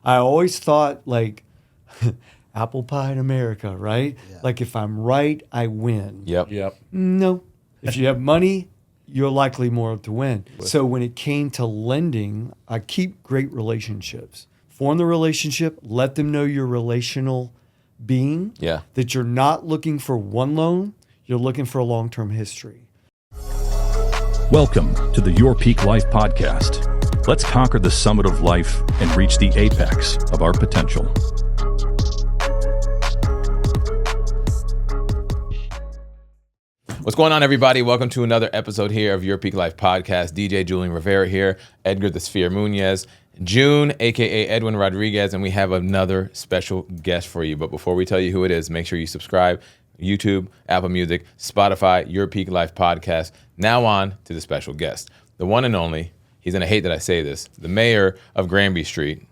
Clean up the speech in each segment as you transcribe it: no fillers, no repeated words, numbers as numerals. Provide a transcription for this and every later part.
I always thought like apple pie in America, right? Yeah. Like if I'm right, I win. Yep. No. If you have money, you're likely more to win. So when it came to lending, I keep great relationships. Form the relationship, let them know you're relational being, Yeah. that you're not looking for one loan, you're looking for a long-term history. Welcome to the Your Peak Life podcast. Let's conquer the summit of life and reach the apex of our potential. What's going on, everybody? Welcome to another episode here of Your Peak Life podcast. DJ Julian Rivera here, Edgar the Sphere Munoz, June, a.k.a. Edwin Rodriguez, and we have another special guest for you. But before we tell you who it is, make sure you subscribe. YouTube, Apple Music, Spotify, Your Peak Life podcast. Now on to the special guest, the one and only, he's going to hate that I say this, the mayor of Granby Street,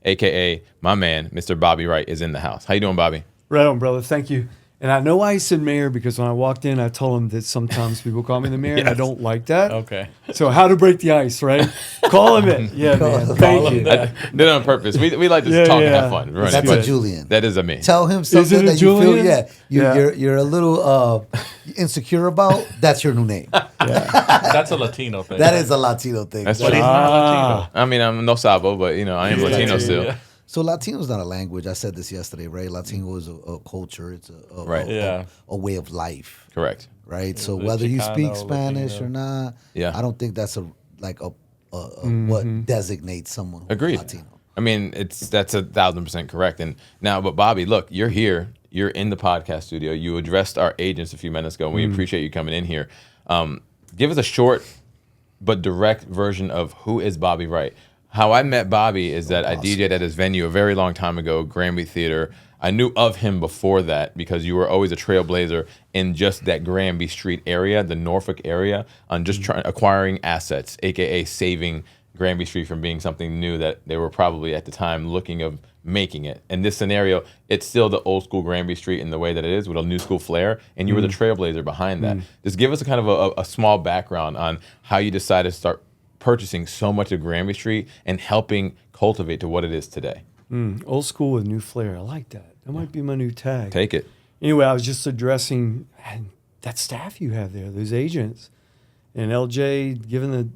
a.k.a. my man, Mr. Bobby Wright, is in the house. How you doing, Bobby? Right on, brother. Thank you. And I know why he said mayor, because when I walked in, I told him that sometimes people call me the mayor, and I don't like that. Okay. So how to break the ice, right? Call him it. Yeah, man. Thank you. I did it on purpose. We like to talk and have fun. Right? That's a Julian. That is a me. Tell him something that you Julian? feel, you're a little insecure about. That's your new name. That's a Latino thing. That is a Latino thing. That's But true. he's not Latino. I mean, I'm no sabo, but I am Latino still. Yeah. So Latino is not a language. I said this yesterday, right? Latino is a culture. It's a Right. a way of life, Correct. right? So the whether you Chicano, speak Spanish Latino. or not, Yeah. I don't think that's what designates someone who's Agreed. Latino. I mean, that's 1,000% correct. And now, but Bobby, look, you're here. You're in the podcast studio. You addressed our agents a few minutes ago, and we appreciate you coming in here. Give us a short but direct version of who is Bobby Wright. How I met Bobby is that I DJ'd at his venue a very long time ago, Granby Theater. I knew of him before that because you were always a trailblazer in just that Granby Street area, the Norfolk area, on just acquiring assets, a.k.a. saving Granby Street from being something new that they were probably at the time looking of making it. In this scenario, it's still the old school Granby Street in the way that it is with a new school flair, and you were the trailblazer behind that. Just give us a kind of a small background on how you decided to start purchasing so much of Granby Street and helping cultivate to what it is today. Old school with new flair. I like that. That might be my new tag. Take it. Anyway, I was just addressing that staff you have there, those agents, and LJ giving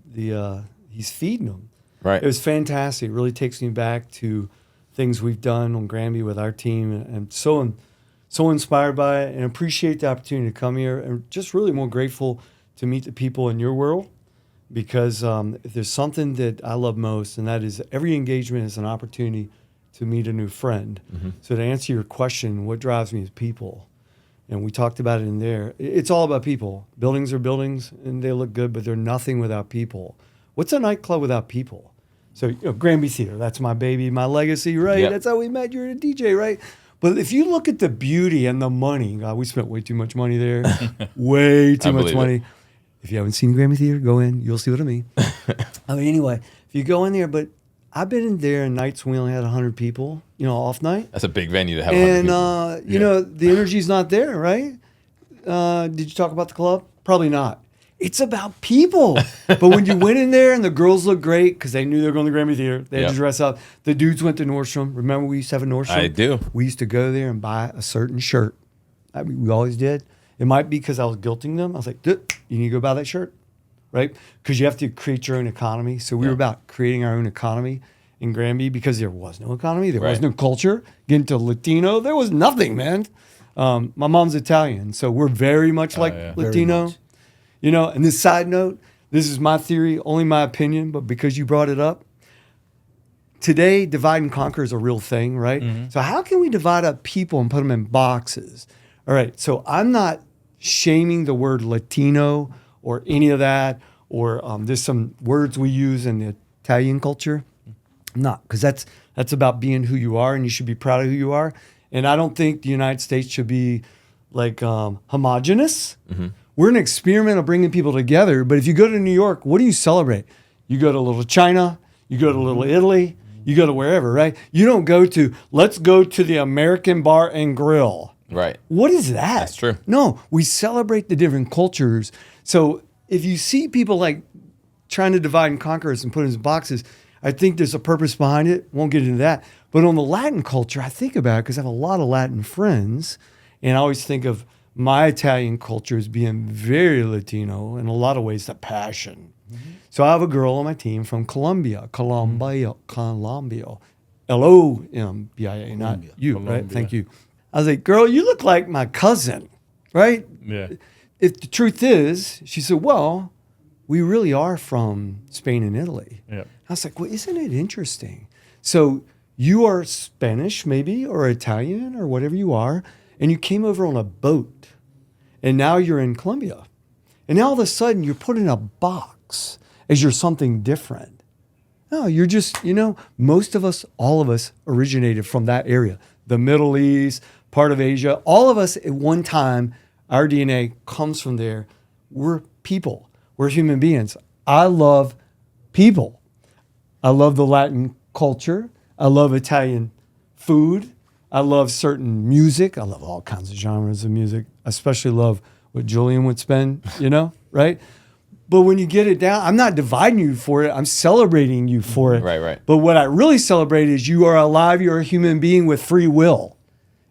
he's feeding them. Right. It was fantastic. It really takes me back to things we've done on Granby with our team, and I'm so inspired by it, and appreciate the opportunity to come here, and just really more grateful to meet the people in your world, because if there's something that I love most, and that is every engagement is an opportunity to meet a new friend. So to answer your question, what drives me is people. And we talked about it in there. It's all about people. Buildings are buildings, and they look good, but they're nothing without people. What's a nightclub without people? So Granby Theater, that's my baby, my legacy, right? Yep. That's how we met. You're a DJ, right? But if you look at the beauty and the money, God, we spent way too much money there. Way too much believe money. it. If you haven't seen Granby Theater, go in. You'll see what I mean. I mean, anyway, if you go in there, but I've been in there in nights when we only had 100 people, off night. That's a big venue to have 100 And, people. the energy's not there, right? Did you talk about the club? Probably not. It's about people. But when you went in there and the girls looked great because they knew they were going to Granby Theater, they had to dress up. The dudes went to Nordstrom. Remember we used to have a Nordstrom? I do. We used to go there and buy a certain shirt. I mean, we always did. It might be because I was guilting them. I was like, dude, you need to go buy that shirt, right? Because you have to create your own economy. So we were about creating our own economy in Granby because there was no economy. There was no culture. Getting to Latino, there was nothing, man. My mom's Italian, so we're very much like Latino. Much. And this side note, this is my theory, only my opinion, but because you brought it up, today divide and conquer is a real thing, right? So how can we divide up people and put them in boxes? All right, so I'm not shaming the word Latino or any of that, or there's some words we use in the Italian culture. I'm not, because that's about being who you are, and you should be proud of who you are. And I don't think the United States should be like homogenous. We're an experiment of bringing people together. But if you go to New York, what do you celebrate? You go to Little China, you go to Little Italy, you go to wherever, right? You don't go to, let's go to the American Bar and Grill. Right. What is that? That's true. No, we celebrate the different cultures. So if you see people like trying to divide and conquer us and put us in boxes, I think there's a purpose behind it. Won't get into that. But on the Latin culture, I think about it because I have a lot of Latin friends. And I always think of my Italian culture as being very Latino in a lot of ways, the passion. So I have a girl on my team from Colombia. Colombia. L-O-M-B-I-A, not you, right? Colombia. Thank you. I was like, girl, you look like my cousin, right? Yeah. If the truth is, she said, well, we really are from Spain and Italy. Yeah. I was like, well, isn't it interesting? So you are Spanish maybe or Italian or whatever you are, and you came over on a boat, and now you're in Colombia. And now all of a sudden you're put in a box as you're something different. No, you're just, most of us, all of us originated from that area. The Middle East, part of Asia, all of us at one time, our DNA comes from there. We're people. We're human beings. I love people. I love the Latin culture. I love Italian food. I love certain music. I love all kinds of genres of music. I especially love what Julian would spend, right? But when you get it down, I'm not dividing you for it. I'm celebrating you for it. Right. But what I really celebrate is you are alive. You're a human being with free will.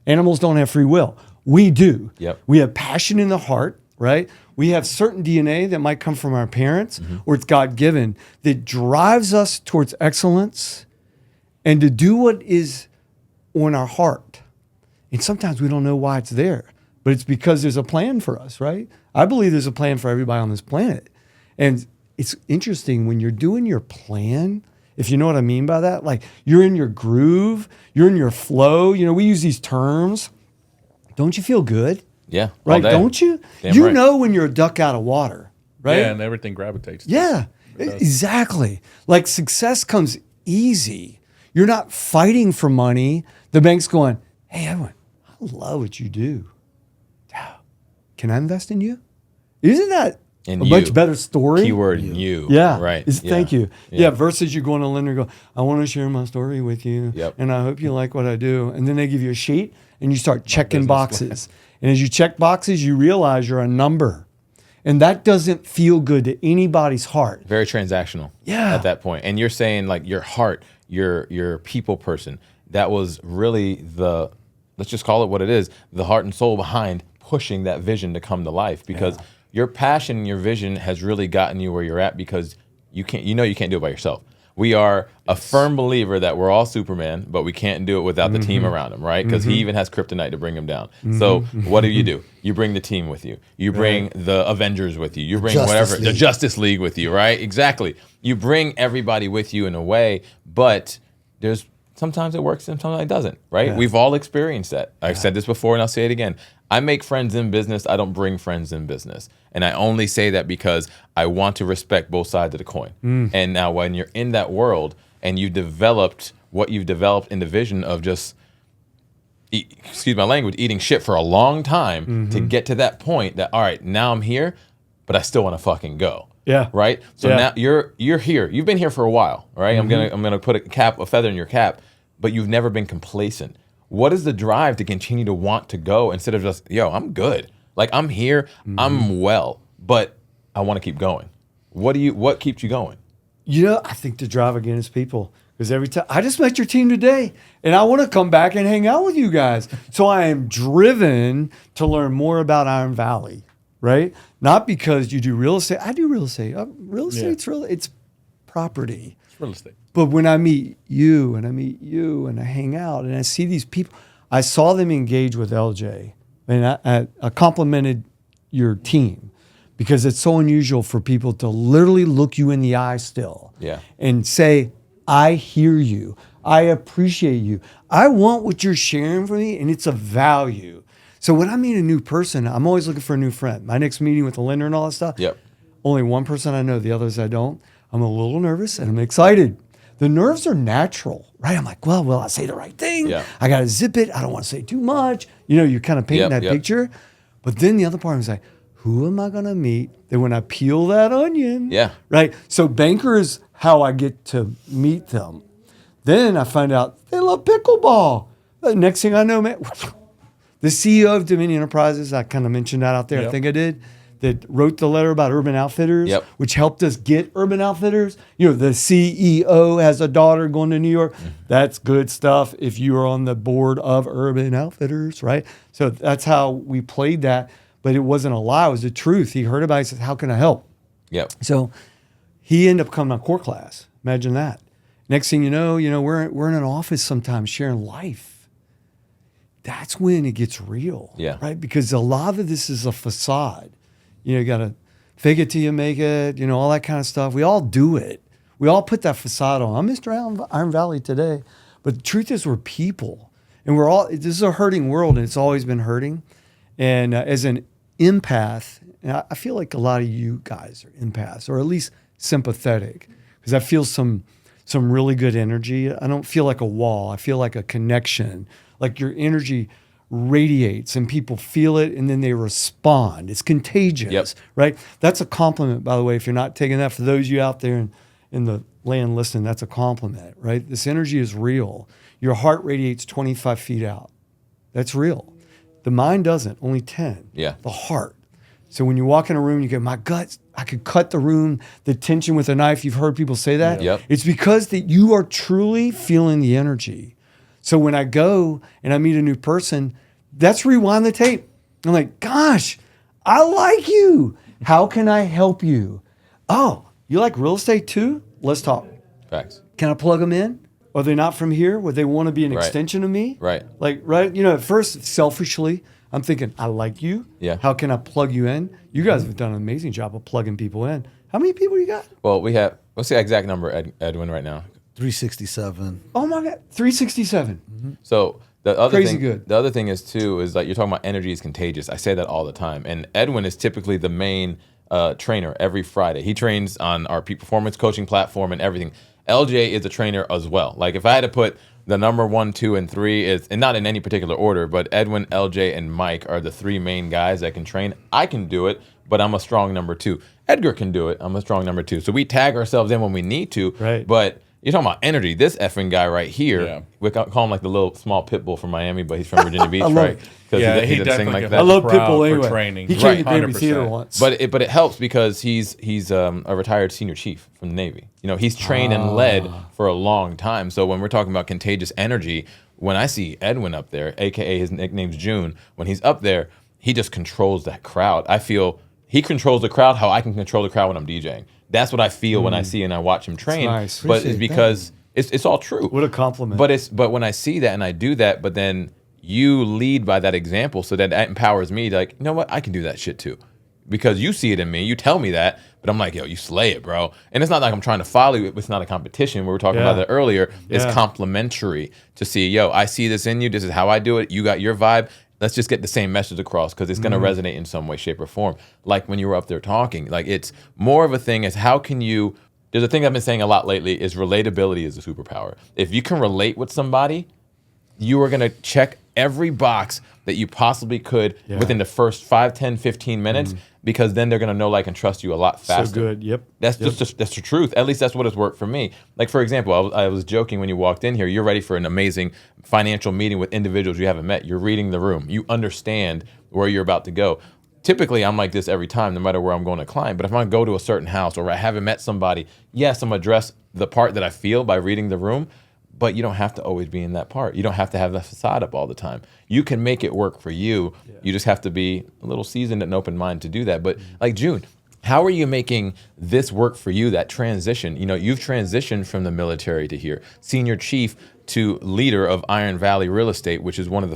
Animals don't have free will. We do. Yep. We have passion in the heart, right? We have certain DNA that might come from our parents or it's God-given that drives us towards excellence and to do what is on our heart. And sometimes we don't know why it's there, but it's because there's a plan for us, right? I believe there's a plan for everybody on this planet. And it's interesting when you're doing your plan, if you know what I mean by that, like you're in your groove, you're in your flow. We use these terms. Don't you feel good? Yeah. Right? all day. Don't you? Damn You right. know when you're a duck out of water, right? Yeah, and everything gravitates. to Yeah, It does. exactly. Like success comes easy. You're not fighting for money. The bank's going, hey, everyone, I love what you do. Can I invest in you? Isn't that In a you. much better story? Keyword you. Yeah. Right. Thank you. Yeah. Yeah. Versus you going to a lender and go, I want to share my story with you. Yep. And I hope you like what I do. And then they give you a sheet and you start checking boxes. And as you check boxes, you realize you're a number. And that doesn't feel good to anybody's heart. Very transactional. Yeah. At that point. And you're saying like your heart, your people person, that was really let's just call it what it is, the heart and soul behind pushing that vision to come to life, because your passion and your vision has really gotten you where you're at, because you can't do it by yourself. We are a firm believer that we're all Superman, but we can't do it without the team around him, right? Because he even has kryptonite to bring him down. So what do? You bring the team with you. You bring the Avengers with you. You bring the Justice League with you, right? Exactly. You bring everybody with you in a way, but there's sometimes it works, sometimes it doesn't, right? Yeah. We've all experienced that. I've said this before and I'll say it again. I make friends in business. I don't bring friends in business. And I only say that because I want to respect both sides of the coin. And now when you're in that world and you've developed what you've developed in the vision of just, excuse my language, eating shit for a long time to get to that point that, all right, now I'm here, but I still want to fucking go. Yeah. Right? So now you're here. You've been here for a while, right? I'm gonna put a feather in your cap, but you've never been complacent. What is the drive to continue to want to go instead of just, I'm good. Like I'm here, I'm well, but I want to keep going. What keeps you going? I think the drive again is people. Because every time I just met your team today and I want to come back and hang out with you guys. So I am driven to learn more about Iron Valley, right? Not because you do real estate. I do real estate. Real estate's it's property. It's real estate. But when I meet you and I hang out and I see these people, I saw them engage with LJ and I complimented your team because it's so unusual for people to literally look you in the eye still and say, I hear you. I appreciate you. I want what you're sharing for me and it's of value. So when I meet a new person, I'm always looking for a new friend. My next meeting with the lender and all that stuff, only one person I know, the others I don't. I'm a little nervous and I'm excited. The nerves are natural, right? I'm like, well, will I say the right thing? Yeah. I got to zip it. I don't want to say too much. You're kind of painting that picture. But then the other part is like, who am I going to meet? Then when I peel that onion, right? So banker is how I get to meet them. Then I find out they love pickleball. The next thing I know, man, the CEO of Dominion Enterprises, I kind of mentioned that out there. I think I did. that wrote the letter about Urban Outfitters, Yep. which helped us get Urban Outfitters. You know, the CEO has a daughter going to New York. That's good stuff if you are on the board of Urban Outfitters, right? So that's how we played that. But it wasn't a lie. It was the truth. He heard about it. He said, how can I help? Yep. So he ended up coming on core class. Imagine that. Next thing you know, we're in an office sometimes sharing life. That's when it gets real, Yeah. right? Because a lot of this is a facade. You got to fake it till you make it, all that kind of stuff. We all do it. We all put that facade on. I'm Mr. Iron Valley today. But the truth is we're people. And this is a hurting world, and it's always been hurting. And as an empath, and I feel like a lot of you guys are empaths, or at least sympathetic, because I feel some really good energy. I don't feel like a wall. I feel like a connection, like your energy radiates and people feel it and then they respond. It's contagious, Yep. right? That's a compliment, by the way, if you're not taking that. For those of you out there in the land listening, that's a compliment, right? This energy is real. Your heart radiates 25 feet out. That's real. The mind doesn't, only 10. Yeah. The heart. So when you walk in a room, you go, my guts, I could cut the room, the tension with a knife. You've heard people say that. Yep. It's because that you are truly feeling the energy. So when I go and I meet a new person, that's rewind the tape. I'm like, gosh, I like you. How can I help you? Oh, you like real estate too? Let's talk. Facts. Can I plug them in? Are they not from here? Would they want to be an Right. extension of me? Right. Like, right? At first, selfishly, I'm thinking, I like you. Yeah. How can I plug you in? You guys have done an amazing job of plugging people in. How many people you got? Well, what's the exact number, Edwin, right now? 367. Oh my God, 367. So the other Crazy thing, good. the other thing is too is like you're talking about energy is contagious. I say that all the time, and Edwin is typically the main trainer every Friday. He trains on our peak performance coaching platform and everything. LJ is a trainer as well. Like if I had to put the number 1, 2, and 3 is, and not in any particular order, but Edwin, LJ, and Mike are the 3 main guys that can train. I can do it, but I'm a strong number 2. Edgar can do it. I'm a strong number 2. So we tag ourselves in when we need to. Right. But you're talking about energy. This effing guy right here, Yeah. we call him like the little small pit bull from Miami, but he's from Virginia Beach, love right? it. Because Yeah, he he did sing definitely like gets that. I love proud Pitbull for anyway. training. He came Right. to Granby 100%. Theater once. But it helps because he's a retired senior chief from the Navy. He's trained and led for a long time. So when we're talking about contagious energy, when I see Edwin up there, aka his nickname's June, when he's up there, he just controls that crowd. I feel he controls the crowd how I can control the crowd when I'm DJing. That's what I feel when I see and I watch him train. nice. But it's Appreciate because it's all true. What a compliment. But when I see that and I do that, but then you lead by that example, so that empowers me to like, you know what, I can do that shit too. Because you see it in me, you tell me that, but I'm like, yo, you slay it, bro. And it's not like I'm trying to follow you. It's not a competition. We were talking about that earlier. It's Yeah. complementary to see, yo, I see this in you. This is how I do it. You got your vibe. Let's just get the same message across because it's going to resonate in some way, shape, or form. Like when you were up there talking, like it's more of a thing as how can you, there's a thing I've been saying a lot lately is relatability is a superpower. If you can relate with somebody, you are going to check every box that you possibly could within the first 5, 10, 15 minutes because then they're going to know, like, and trust you a lot faster. So good. Yep. That's just that's the truth. At least that's what has worked for me. Like, for example, I was joking when you walked in here. You're ready for an amazing financial meeting with individuals you haven't met. You're reading the room. You understand where you're about to go. Typically, I'm like this every time, no matter where I'm going to climb. But if I go to a certain house or I haven't met somebody, yes, I'm going to address the part that I feel by reading the room. But you don't have to always be in that part. You don't have to have the facade up all the time. You can make it work for you. Yeah. You just have to be a little seasoned and open mind to do that. But like June, how are you making this work for you, that transition? You've transitioned from the military to here, senior chief to leader of Iron Valley Real Estate, which is the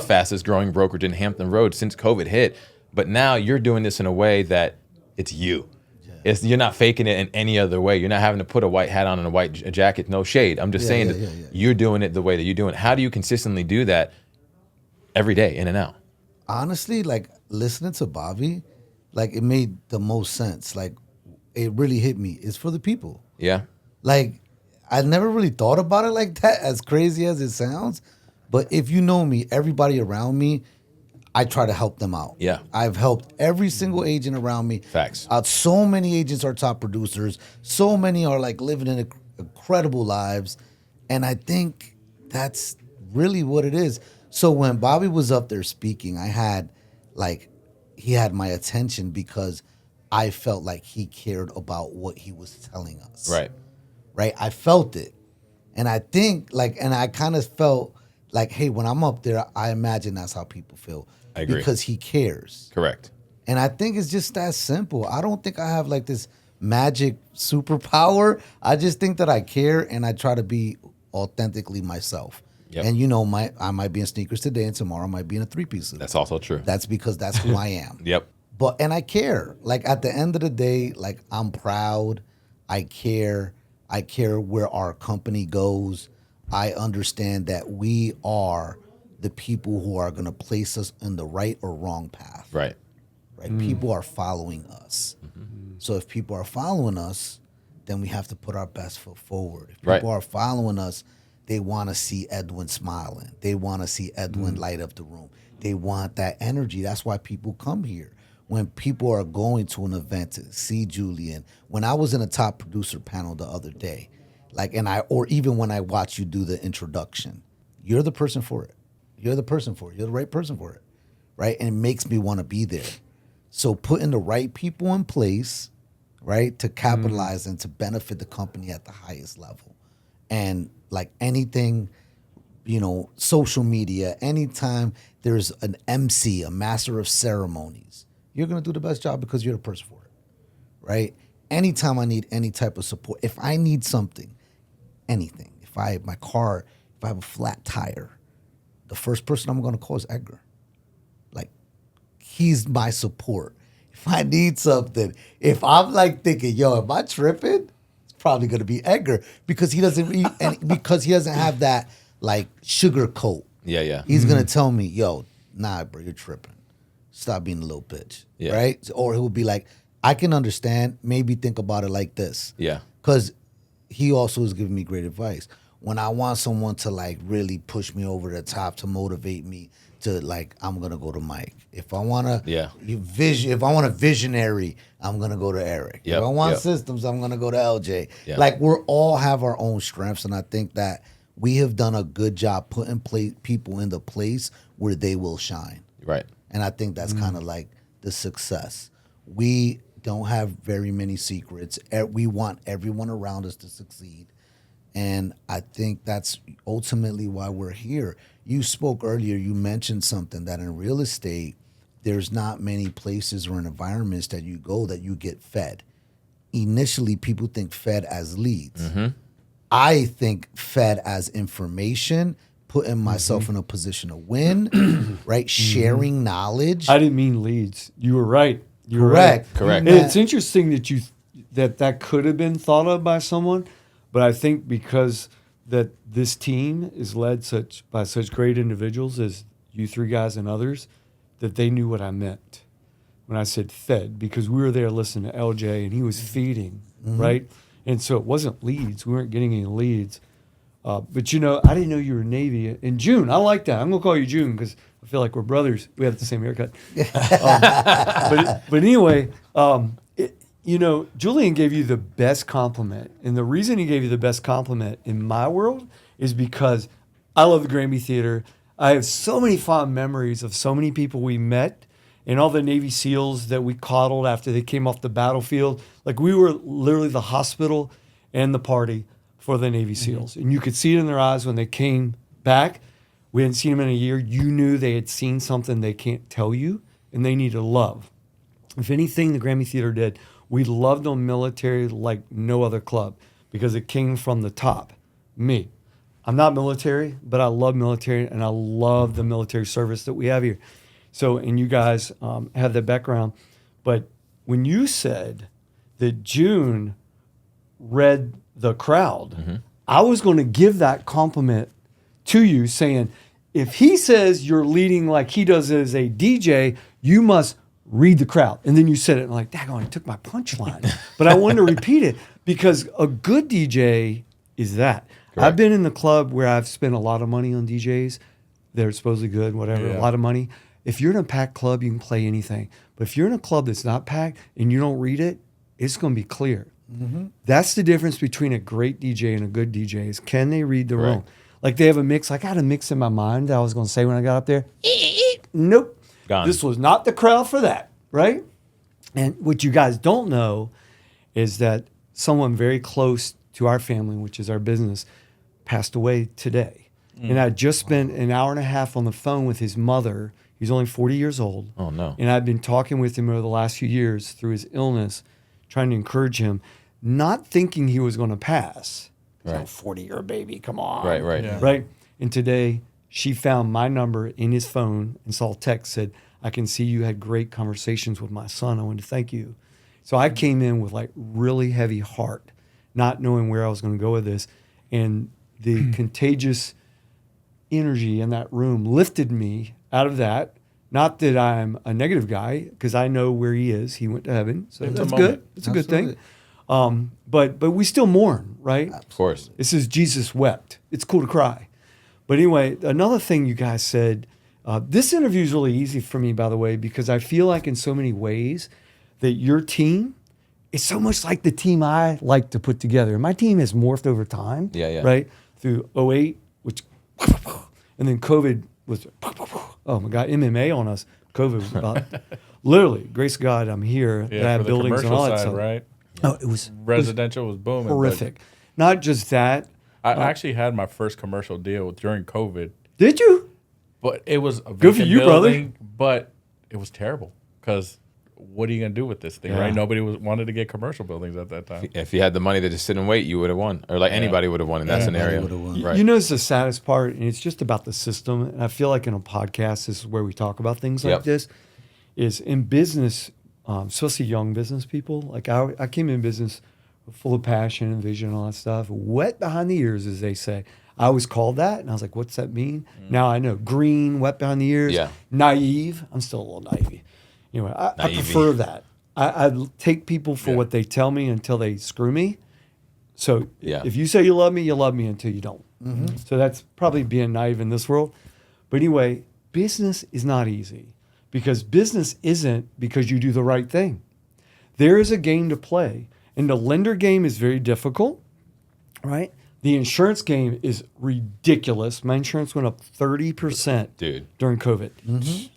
fastest growing brokerage in Hampton Roads since COVID hit. But now you're doing this in a way that it's you. You're not faking it in any other way. You're not having to put a white hat on and a white jacket. No shade. I'm just saying that you're doing it the way that you're doing it. How do you consistently do that every day, in and out? Honestly, like listening to Bobby, like it made the most sense. Like it really hit me. It's for the people. Yeah. Like I never really thought about it like that, as crazy as it sounds. But if you know me, everybody around me, I try to help them out. Yeah. I've helped every single agent around me. Facts. So many agents are top producers. So many are like living in incredible lives. And I think that's really what it is. So when Bobby was up there speaking, I had like he had my attention because I felt like he cared about what he was telling us. Right. Right? I felt it. And I think, and I kind of felt like, hey, when I'm up there, I imagine that's how people feel. I agree. Because he cares. Correct. And I think it's just that simple. I don't think I have like this magic superpower. I just think that I care and I try to be authentically myself. Yep. And I might be in sneakers today and tomorrow I might be in a 3-piece suit. That's also true. That's because that's who I am. Yep. And I care. Like at the end of the day, like I'm proud. I care. I care where our company goes. I understand that we are the people who are going to place us in the right or wrong path. Right. Right. People are following us. So if people are following us, then we have to put our best foot forward. If people are following us, they want to see Edwin smiling. They want to see Edwin light up the room. They want that energy. That's why people come here. When people are going to an event to see Julian, when I was in a top producer panel the other day, or even when I watch you do the introduction, you're the person for it. You're the person for it. You're the right person for it, right? And it makes me want to be there. So putting the right people in place, right, to capitalize and to benefit the company at the highest level. And like anything, social media, anytime there's an MC, a master of ceremonies, you're going to do the best job because you're the person for it, right? Anytime I need any type of support, if I need something, anything, if I have a flat tire, the first person I'm going to call is Edgar. Like, he's my support. If I need something, if I'm like thinking, yo, am I tripping? It's probably going to be Edgar because he doesn't have that like sugar coat. Yeah. He's going to tell me, yo, nah, bro, you're tripping. Stop being a little bitch, right? Or he'll be like, I can understand. Maybe think about it like this. Yeah. Because he also is giving me great advice. When I want someone to like really push me over the top to motivate me to like, I'm gonna go to Mike. If I want a visionary, I'm gonna go to Eric. Yep. If I want systems, I'm gonna go to LJ. Yep. Like we're all have our own strengths, and I think that we have done a good job putting people in the place where they will shine. Right. And I think that's kind of like the success. We don't have very many secrets. We want everyone around us to succeed. And I think that's ultimately why we're here. You spoke earlier, you mentioned something that in real estate, there's not many places or environments that you go that you get fed. Initially, people think fed as leads. Mm-hmm. I think fed as information, putting myself in a position to win, right? Sharing knowledge. I didn't mean leads. You were right. You were Correct. right. Correct. And it's interesting that could have been thought of by someone, but I think because that this team is led by such great individuals as you three guys and others, that they knew what I meant when I said fed, because we were there listening to LJ and he was feeding, right? And so it wasn't leads. We weren't getting any leads. But I didn't know you were Navy. In June, I like that. I'm going to call you June because I feel like we're brothers. We have the same haircut. But anyway, Julian gave you the best compliment. And the reason he gave you the best compliment in my world is because I love the Granby Theater. I have so many fond memories of so many people we met and all the Navy SEALs that we coddled after they came off the battlefield. Like we were literally the hospital and the party for the Navy SEALs. And you could see it in their eyes when they came back. We hadn't seen them in a year. You knew they had seen something they can't tell you, and they needed love. If anything the Granby Theater did, we loved on military like no other club because it came from the top. Me. I'm not military, but I love military, and I love the military service that we have here. So, and you guys have that background. But when you said that June read the crowd, I was going to give that compliment to you saying, if he says you're leading like he does as a DJ, you must read the crowd. And then you said it, and I'm like, daggone, he took my punchline. But I wanted to repeat it because a good DJ is that. Correct. I've been in the club where I've spent a lot of money on DJs. They're supposedly good, whatever, a lot of money. If you're in a packed club, you can play anything. But if you're in a club that's not packed and you don't read it, it's going to be clear. That's the difference between a great DJ and a good DJ is can they read the room? Like they have a mix. Like I had a mix in my mind that I was going to say when I got up there. Nope. Gone. This was not the crowd for that, right? And what you guys don't know is that someone very close to our family, which is our business, passed away today. And I just spent an hour and a half on the phone with his mother. He's only 40 years old. Oh, no. And I've been talking with him over the last few years through his illness, trying to encourage him, not thinking he was going to pass. Right. 40-year baby, come on. Right. Yeah. Right. And today she found my number in his phone and saw a text, said, I can see you had great conversations with my son. I want to thank you. So I came in with like really heavy heart, not knowing where I was going to go with this. And the contagious energy in that room lifted me out of that. Not that I'm a negative guy, because I know where he is. He went to heaven. So It's a that's moment. good. It's a good thing. But we still mourn, right? Of course. This is Jesus wept. It's cool to cry. But anyway, another thing you guys said, this interview is really easy for me, by the way, because I feel like in so many ways that your team is so much like the team I like to put together. And my team has morphed over time, Yeah. right? Through '08, which, and then COVID was, oh my God, MMA on us. COVID was about, literally, grace of God, I'm here. Yeah, that I have for the buildings and commercial all that side, stuff. right? No, it was Residential was booming. but horrific. Not just that. I actually had my first commercial deal during COVID, Did you? but it was a Good for vacant you, brother. building, but it was terrible because what are you gonna do with this thing, Yeah. right? Nobody wanted to get commercial buildings at that time. If you had the money to just sit and wait, you would have won. Or like anybody would have won in that Anybody scenario. would've won. Right. You know, it's the saddest part, and it's just about the system. And I feel like in a podcast, this is where we talk about things like Yep. this. Is in business, especially young business people. Like I came in business full of passion and vision and all that stuff, wet behind the ears, as they say. I was called that, and I was like, "What's that mean?" Now I know. Green, wet behind the ears. Yeah. Naive. I'm still a little naive. Anyway, I Naive. prefer that. I take people for Yeah. what they tell me until they screw me. So Yeah. if you say you love me until you don't. So that's probably being naive in this world. But anyway, business is not easy because business isn't because you do the right thing. There is a game to play, and the lender game is very difficult, right? The insurance game is ridiculous. My insurance went up 30% Dude. during COVID.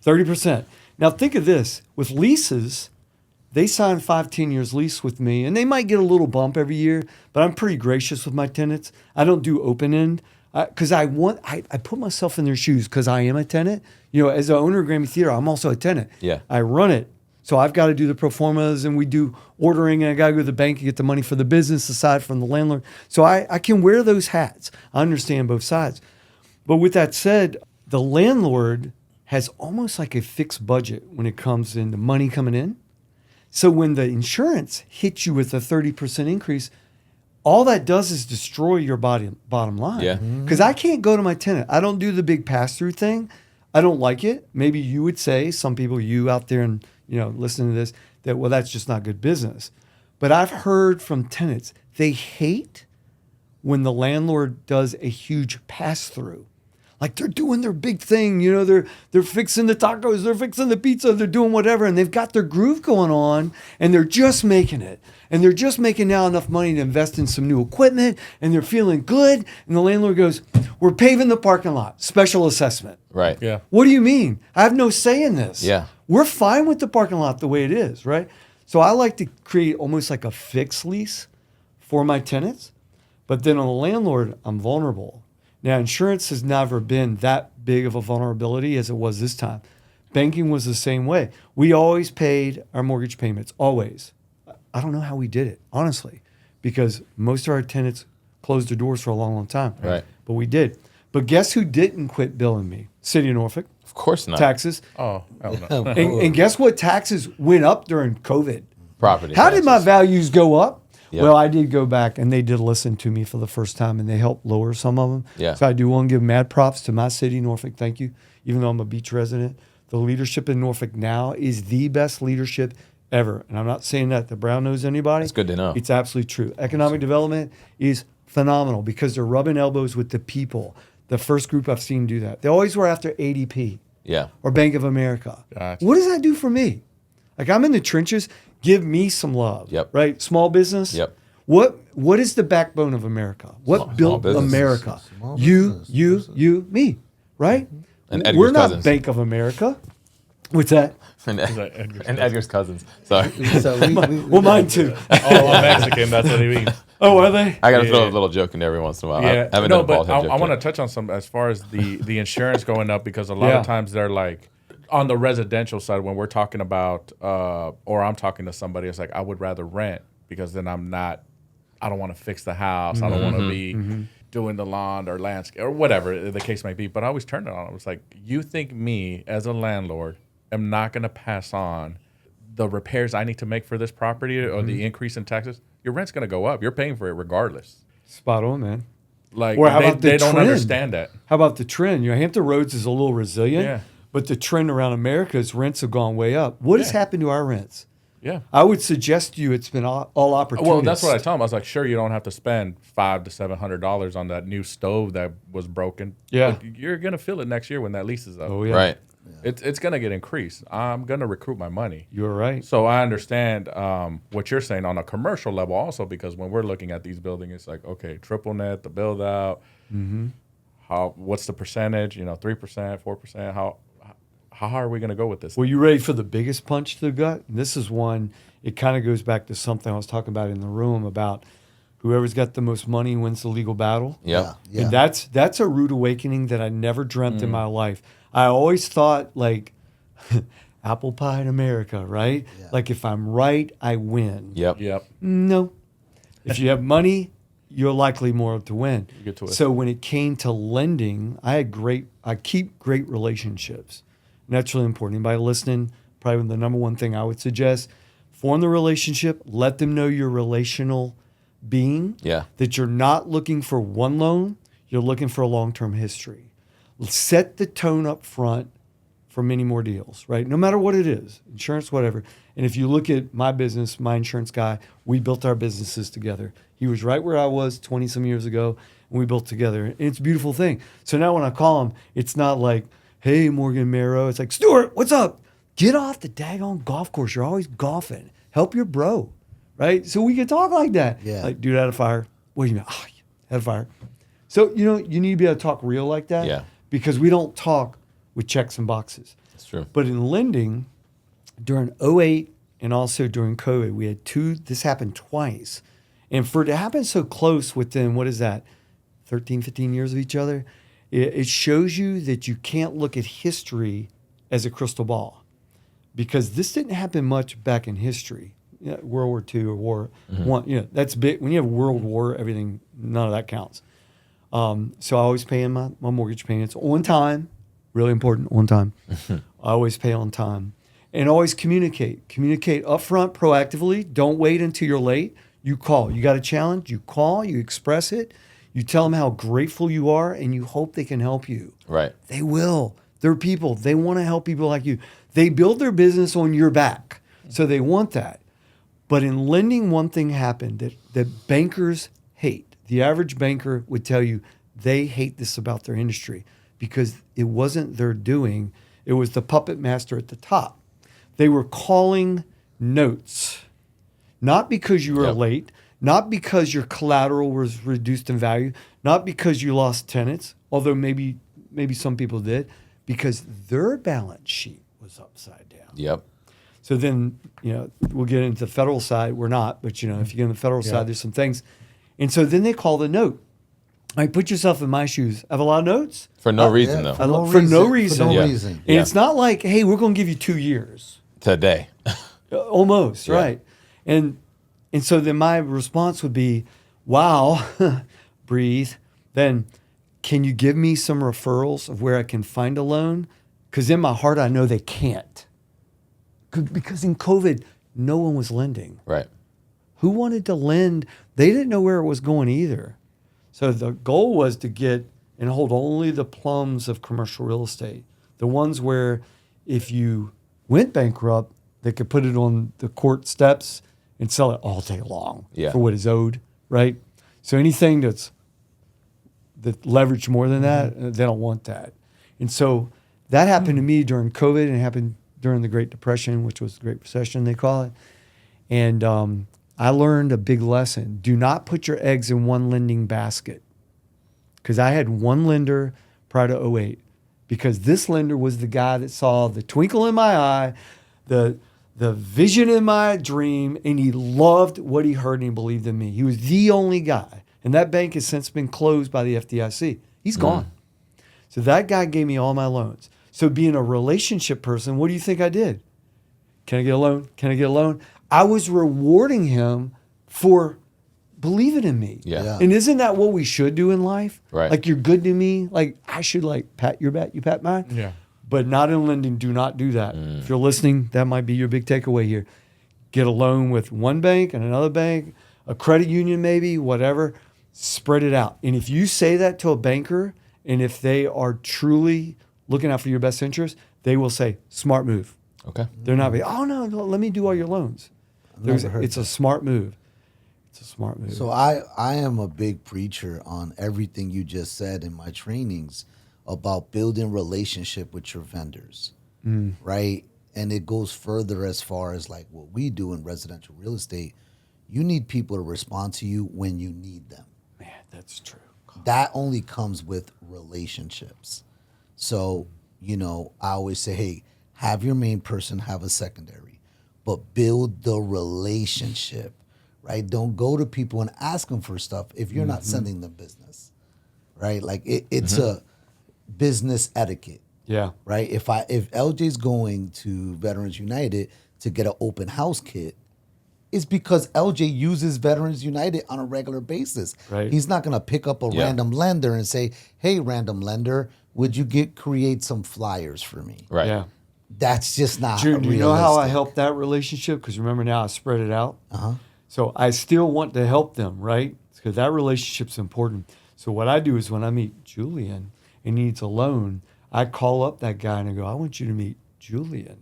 30%. Now think of this. With leases, they sign 5-10 years lease with me, and they might get a little bump every year, but I'm pretty gracious with my tenants. I don't do open end because I put myself in their shoes because I am a tenant. You know, as the owner of Granby Theater, I'm also a tenant. Yeah. I run it. So I've got to do the pro formas, and we do ordering, and I got to go to the bank and get the money for the business aside from the landlord. So I can wear those hats. I understand both sides. But with that said, the landlord has almost like a fixed budget when it comes into money coming in. So when the insurance hits you with a 30% increase, all that does is destroy your bottom line. Yeah. Because I can't go to my tenant. I don't do the big pass-through thing. I don't like it. Maybe you would say, some people, you out there and listening to this, that, well, that's just not good business. But I've heard from tenants, they hate when the landlord does a huge pass-through. Like they're doing their big thing, they're fixing the tacos, they're fixing the pizza, they're doing whatever, and they've got their groove going on, and they're just making it. And they're just making now enough money to invest in some new equipment, and they're feeling good. And the landlord goes, we're paving the parking lot, special assessment. Right. Yeah. What do you mean? I have no say in this. Yeah. We're fine with the parking lot the way it is, right? So I like to create almost like a fixed lease for my tenants, but then on the landlord, I'm vulnerable. Now, insurance has never been that big of a vulnerability as it was this time. Banking was the same way. We always paid our mortgage payments, always. I don't know how we did it, honestly, because most of our tenants closed their doors for a long, long time. Right. But we did. But guess who didn't quit billing me? City of Norfolk. Of course not. Taxes. Oh, hell no. And guess what? Taxes went up during COVID. Property. How did my taxes. values go up? Yeah. Well, I did go back, and they did listen to me for the first time, and they helped lower some of them. Yeah. So I do want to give mad props to my city, Norfolk. Thank you. Even though I'm a beach resident, the leadership in Norfolk now is the best leadership ever. And I'm not saying that the Brown knows anybody. It's good to know. It's absolutely true. Economic development is phenomenal because they're rubbing elbows with the people. The first group I've seen do that. They always were after ADP. Yeah. Or Bank of America. Gotcha. What does that do for me? Like, I'm in the trenches. Give me some love. Yep. Right? Small business. Yep. What is the backbone of America? What built business. America? Small You, business. me. Right? And Edgar's We're not cousins. Bank of America. What's that? And, like Edgar's and Edgar's cousins. Sorry. So Well, mine too. Oh, I'm Mexican. That's what he means. Oh, are they? I got to throw a Yeah. little joke in there every once in a while. Yeah, I haven't no, done a bald but head joke I want to yet. touch on some as far as the insurance going up, because a lot Yeah. of times they're like on the residential side when we're talking about or I'm talking to somebody, it's like I would rather rent because then I don't want to fix the house, I don't want to be doing the lawn or landscape or whatever the case may be. But I always turn it on. It's like, you think me as a landlord am not going to pass on the repairs I need to make for this property or the increase in taxes? Your rent's going to go up. You're paying for it regardless. Spot on, man. Like, Or how about the they don't trend? understand that. How about the trend? Hampton Roads is a little resilient, Yeah. but the trend around America is rents have gone way up. What has Yeah. happened to our rents? Yeah. I would suggest to you it's been all opportunity. Well, that's what I tell them. I was like, sure, you don't have to spend $500 to $700 on that new stove that was broken. Yeah. But you're gonna feel it next year when that lease is up. Oh, yeah. Right. It's gonna get increased. I'm gonna recoup my money. You're right. So I understand what you're saying on a commercial level also, because when we're looking at these buildings, it's like, okay, triple net, the build out. What's the percentage? 3%, 4%. How high are we gonna go with this? Well, you ready for the biggest punch to the gut? And this is one, it kind of goes back to something I was talking about in the room about whoever's got the most money wins the legal battle. Yep. Yeah. And that's a rude awakening that I never dreamt in my life. I always thought like apple pie in America, right? Yeah. Like if I'm right, I win. Yep. Yep. No. If you have money, you're likely more to win. You get to it. So when it came to lending, I keep great relationships. And that's really important. Anybody listening, probably the number one thing I would suggest, form the relationship, let them know you're relational being, Yeah. that you're not looking for one loan, you're looking for a long-term history. Set the tone up front for many more deals, right? No matter what it is, insurance, whatever. And if you look at my business, my insurance guy, we built our businesses together. He was right where I was 20 some years ago, and we built together. And it's a beautiful thing. So now when I call him, it's not like, hey, Morgan Marrow. It's like, Stuart, what's up? Get off the daggone golf course. You're always golfing. Help your bro, right? So we can talk like that. Yeah. Like, dude, had a fire. What do you mean? Oh, had a fire. So, you need to be able to talk real like that. Yeah. Because we don't talk with checks and boxes. That's true. But in lending, during 2008 and also during COVID, we had this happened twice. And for it to happen so close within, 13, 15 years of each other, it shows you that you can't look at history as a crystal ball. Because this didn't happen much back in history. World War II or War I, that's big. When you have World War, everything, none of that counts. So I always pay in my mortgage payments on time. Really important, on time. I always pay on time. And always communicate. Communicate upfront, proactively. Don't wait until you're late. You call. You got a challenge, you call, you express it. You tell them how grateful you are, and you hope they can help you. Right. They will. They're people. They want to help people like you. They build their business on your back, so they want that. But in lending, one thing happened that bankers hate. The average banker would tell you they hate this about their industry because it wasn't their doing. It was the puppet master at the top. They were calling notes, not because you were Yep. late, not because your collateral was reduced in value, not because you lost tenants, although maybe some people did, because their balance sheet was upside down. Yep. So then, we'll get into the federal side. We're not, but if you get on the federal side, there's some things. And so then they call the note. All right, put yourself in my shoes. I have a lot of notes. For no reason, Yeah, though. for no For no reason. reason. For no Yeah. reason. And Yeah. it's not like, hey, we're going to give you 2 years. Today. Almost, Yeah. right. And so then my response would be, wow, breathe. Then can you give me some referrals of where I can find a loan? Because in my heart, I know they can't. Because in COVID, no one was lending. Right. Who wanted to lend? They didn't know where it was going either. So the goal was to get and hold only the plums of commercial real estate, the ones where if you went bankrupt, they could put it on the court steps and sell it all day long Yeah. for what is owed, right? So anything that leveraged more than that, they don't want that. And so that happened to me during COVID, and it happened during the Great Depression, which was the Great Recession, they call it. And I learned a big lesson. Do not put your eggs in one lending basket. Because I had one lender prior to 2008. because this lender was the guy that saw the twinkle in my eye, the vision in my dream, and he loved what he heard and he believed in me. He was the only guy. And that bank has since been closed by the FDIC. He's gone. So that guy gave me all my loans. So being a relationship person, what do you think I did? Can I get a loan? Can I get a loan? I was rewarding him for believing in me. Yeah. And isn't that what we should do in life? Right. Like, you're good to me. Like, I should like pat your back, you pat mine. Yeah. But not in lending. Do not do that. If you're listening, that might be your big takeaway here. Get a loan with one bank and another bank, a credit union maybe, whatever. Spread it out. And if you say that to a banker, and if they are truly looking out for your best interest, they will say, smart move. Okay. They're not be, oh, no, let me do all your loans. It's a smart move. It's a smart move. So I am a big preacher on everything you just said in my trainings about building relationship with your vendors, right? And it goes further as far as like what we do in residential real estate. You need people to respond to you when you need them. Man, that's true. That only comes with relationships. So, you know, I always say, hey, have your main person have a secondary, but build the relationship, right? Don't go to people and ask them for stuff if you're not sending them business, right? Like it's a business etiquette, Yeah. right? If LJ's going to Veterans United to get an open house kit, it's because LJ uses Veterans United on a regular basis. Right. He's not going to pick up a random lender and say, hey, random lender, would you create some flyers for me? Right. Yeah. That's just not June, do realistic. you know how I helped that relationship? Because remember now I spread it out. So I still want to help them, right? Because that relationship's important. So what I do is when I meet Julian and he needs a loan, I call up that guy and I go, I want you to meet Julian.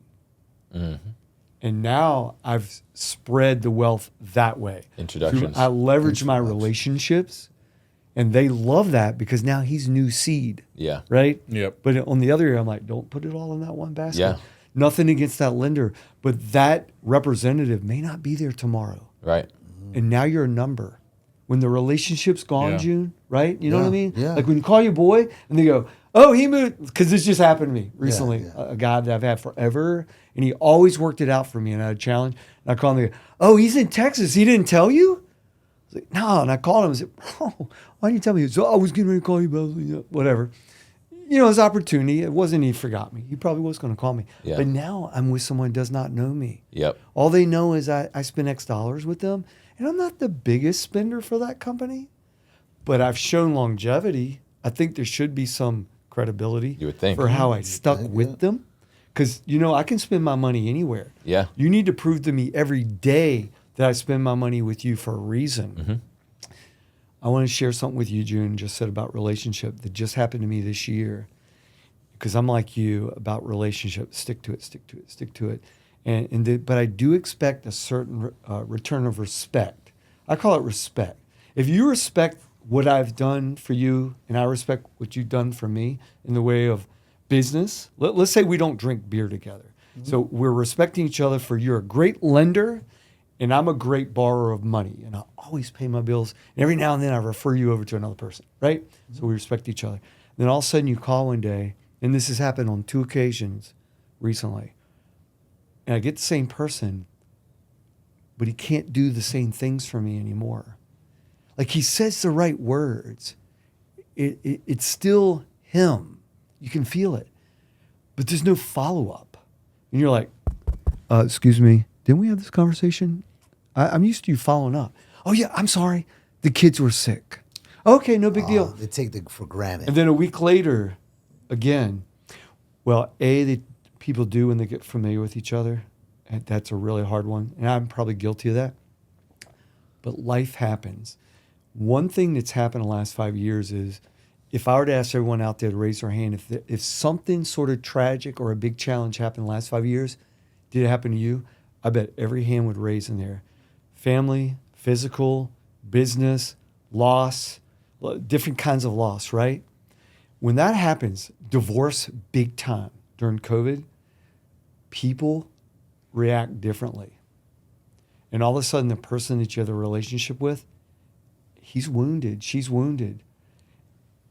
And now I've spread the wealth that way. Introductions. I leverage my relationships, and they love that because now he's new seed. Yeah. Right? Yep. But on the other hand, I'm like, don't put it all in that one basket. Yeah. Nothing against that lender, but that representative may not be there tomorrow. Right. And now you're a number. When the relationship's gone, Yeah. June, right? You know what I mean? Yeah. Like when you call your boy and they go, oh, he moved, because this just happened to me recently. yeah. A guy that I've had forever, and he always worked it out for me, and I had a challenge. And I called him and they go, oh, he's in Texas. He didn't tell you? I was like, no. And I called him and said, oh, why didn't you tell me? So I was getting ready to call you, but whatever. You know, his opportunity. It wasn't he forgot me. He probably was going to call me. Yeah. But now I'm with someone who does not know me. Yep. All they know is I spend X dollars with them, and I'm not the biggest spender for that company, but I've shown longevity. I think there should be some credibility You would think. for how I stuck with them. Because, you know, I can spend my money anywhere. Yeah. You need to prove to me every day that I spend my money with you for a reason. I want to share something with you, June, just said about relationship that just happened to me this year. Because I'm like you about relationships. Stick to it, stick to it, stick to it. But I do expect a certain return of respect. I call it respect. If you respect what I've done for you and I respect what you've done for me in the way of business, let's say we don't drink beer together. So we're respecting each other for you're a great lender and I'm a great borrower of money. And I always pay my bills. And every now and then I refer you over to another person, right? So we respect each other. And then all of a sudden you call one day, and this has happened on 2 occasions recently. And I get the same person, but he can't do the same things for me anymore. Like he says the right words. It's still him. You can feel it. But there's no follow-up. And you're like, excuse me, didn't we have this conversation? I'm used to you following up. Oh, yeah, I'm sorry. The kids were sick. Okay, no big deal. They take it for granted. And then a week later, again, well, people do when they get familiar with each other. And that's a really hard one. And I'm probably guilty of that. But life happens. One thing that's happened in the last 5 years is if I were to ask everyone out there to raise their hand, if something sort of tragic or a big challenge happened in the last 5 years, did it happen to you? I bet every hand would raise in there. Family, physical, business, loss, different kinds of loss, right? When that happens, divorce big time during COVID, people react differently. And all of a sudden, the person that you have the relationship with, he's wounded, she's wounded.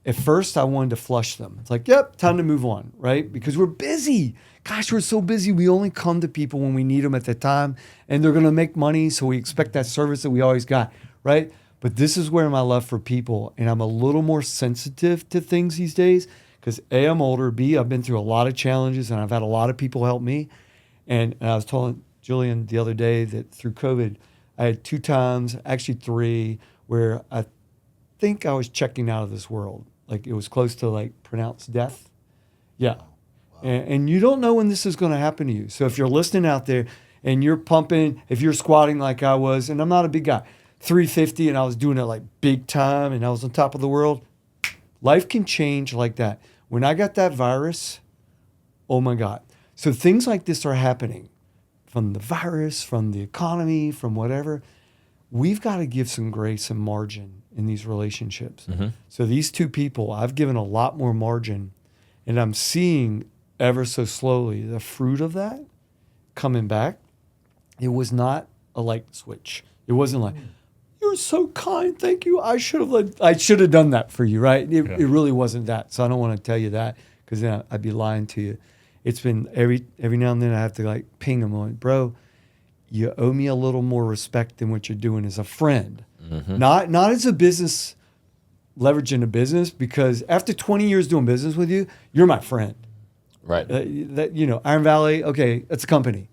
at first I wanted to flush them. It's like, yep, time to move on, right? Because we're busy. Gosh, we're so busy. We only come to people when we need them at the time, and they're going to make money, so we expect that service that we always got, right? But this is where my love for people, and I'm a little more sensitive to things these days because A, I'm older, B, I've been through a lot of challenges, and I've had a lot of people help me. And I was telling Julian the other day that through COVID, I had 2 times, actually 3, where I think I was checking out of this world. Like it was close to like pronounced death. Yeah. Wow. And you don't know when this is going to happen to you. So if you're listening out there and you're pumping, if you're squatting like I was, and I'm not a big guy, 350, and I was doing it like big time and I was on top of the world, life can change like that. When I got that virus, oh my God. So things like this are happening from the virus, from the economy, from whatever. We've got to give some grace and margin in these relationships. Mm-hmm. So these 2 people, I've given a lot more margin, and I'm seeing ever so slowly the fruit of that coming back. It was not a light switch. It wasn't like, you're so kind, thank you. I should have done that for you, right? It really wasn't that. So I don't want to tell you that because then I'd be lying to you. It's been every now and then I have to like ping them on, bro, you owe me a little more respect than what you're doing as a friend. Mm-hmm. Not as a business, leveraging a business, because after 20 years doing business with you, you're my friend. Right. Iron Valley, okay, it's a company.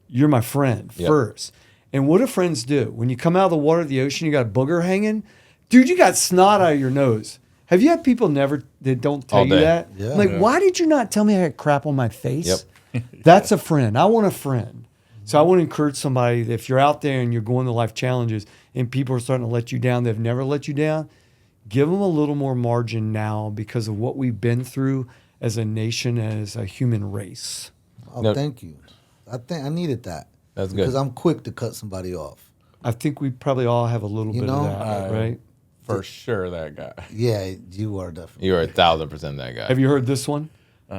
You're my friend first. And what do friends do? When you come out of the water of the ocean, you got a booger hanging. Dude, you got snot out of your nose. Have you had people that don't tell you that? Yeah. Like, why did you not tell me I had crap on my face? Yep. That's a friend. I want a friend. So I want to encourage somebody that if you're out there and you're going to life challenges and people are starting to let you down, they've never let you down, give them a little more margin now because of what we've been through as a nation, as a human race. Oh, thank you. I needed that. That's good. Because I'm quick to cut somebody off. I think we probably all have a little bit of that, right? For sure, that guy. Yeah, you are definitely. You are 1,000% that guy. Have you heard this one?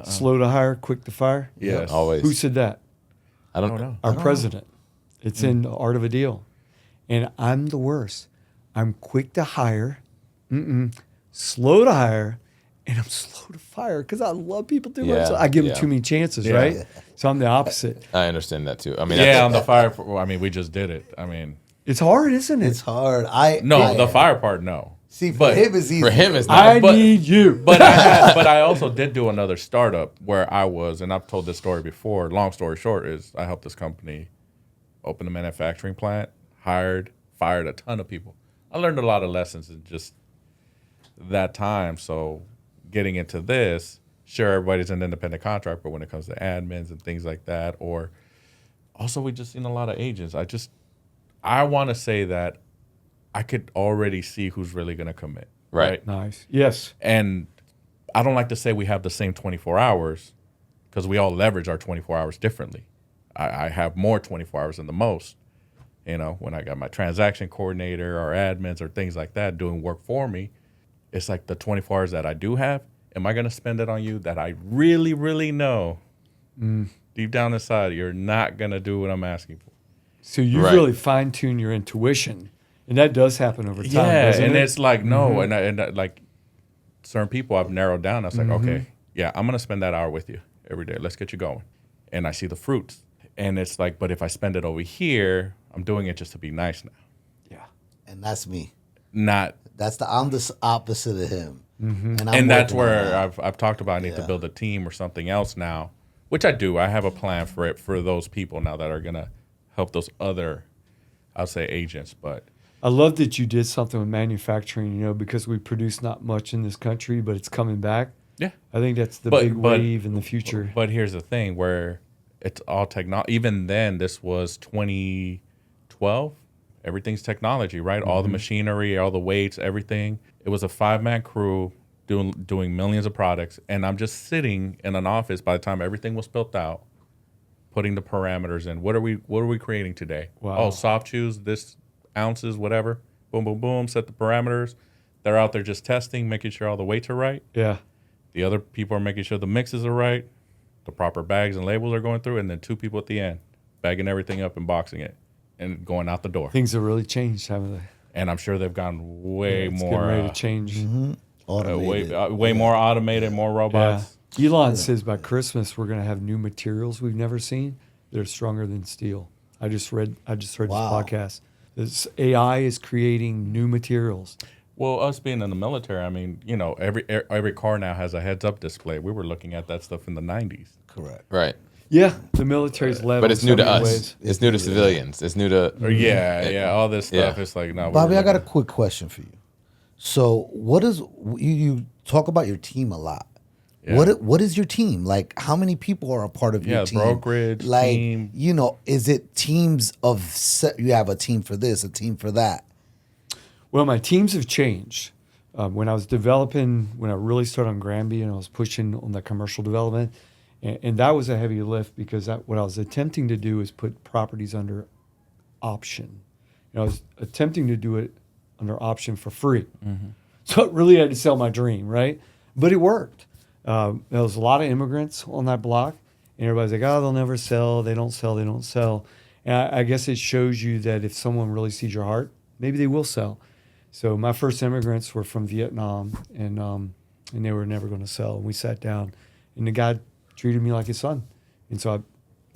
Slow to hire, quick to fire? Yes. Always. Who said that? I don't know. Our president. It's in The Art of a Deal. And I'm the worst. I'm quick to hire, slow to hire, and I'm slow to fire because I love people too much. So I give them too many chances, right? Yeah. So I'm the opposite. I understand that too. I mean, on the fire. We just did it. I mean, it's hard, isn't it? It's hard. The fire part, no. See, for him it's easy. For him, it's not. I need you. But I also did do another startup where I was, and I've told this story before. Long story short is I helped this company open a manufacturing plant, fired a ton of people. I learned a lot of lessons in just that time. So getting into this, sure, everybody's an independent contractor, but when it comes to admins and things like that, or also we just seen a lot of agents. I want to say that I could already see who's really going to commit. Right. Nice. Yes. And I don't like to say we have the same 24 hours because we all leverage our 24 hours differently. I have more 24 hours than the most. When I got my transaction coordinator or admins or things like that doing work for me, it's like the 24 hours that I do have, am I going to spend it on you that I really, really know deep down inside you're not going to do what I'm asking for? So you really fine-tune your intuition. And that does happen over time, doesn't it? It's like, no. And I, like certain people I've narrowed down. I was like, okay, I'm going to spend that hour with you every day. Let's get you going. And I see the fruits. And it's like, but if I spend it over here, I'm doing it just to be nice now. Yeah. And that's me. I'm the opposite of him. Mm-hmm. And that's where I've talked about I need to build a team or something else now, which I do. I have a plan for it for those people now that are going to help those other, I'll say, agents. But I love that you did something with manufacturing, because we produce not much in this country, but it's coming back. Yeah. I think that's the big wave in the future. But here's the thing where it's all technology. Even then, this was 2012. Everything's technology, right? All the machinery, all the weights, everything. It was a 5-man crew doing millions of products. And I'm just sitting in an office by the time everything was built out, putting the parameters in. What are we creating today? Wow. Oh, soft chews, this ounces, whatever. Boom, boom, boom. Set the parameters. They're out there just testing, making sure all the weights are right. Yeah. The other people are making sure the mixes are right, the proper bags and labels are going through, and then 2 people at the end bagging everything up and boxing it and going out the door. Things have really changed, haven't they? And I'm sure they've gone way it's more. getting ready to change. Automated. way more automated, more robots. Elon says by Christmas we're going to have new materials we've never seen that are stronger than steel. I just read this podcast. This AI is creating new materials. Well, us being in the military, I mean, you know, every car now has a heads-up display. We were looking at that stuff in the 90s. Correct. Right. Yeah, the military's led. But it's new to us. Ways. It's new to civilians. It's new to. All this stuff. Yeah. It's like, no. Bobby, I got a quick question for you. So, what is you talk about your team a lot? Yeah. What is your team like? How many people are a part of your team? Brokerage like, team. you know, is it teams of you have a team for this, a team for that? Well, my teams have changed. When I really started on Granby and I was pushing on the commercial development, and that was a heavy lift because what I was attempting to do is put properties under option. I was attempting to do it under option for free. Mm-hmm. So it really had to sell my dream, right? But it worked. There was a lot of immigrants on that block, and everybody's like, oh, they'll never sell. They don't sell. They don't sell. And I guess it shows you that if someone really sees your heart, maybe they will sell. So my first immigrants were from Vietnam, and they were never going to sell. And we sat down, and the guy treated me like his son. And so I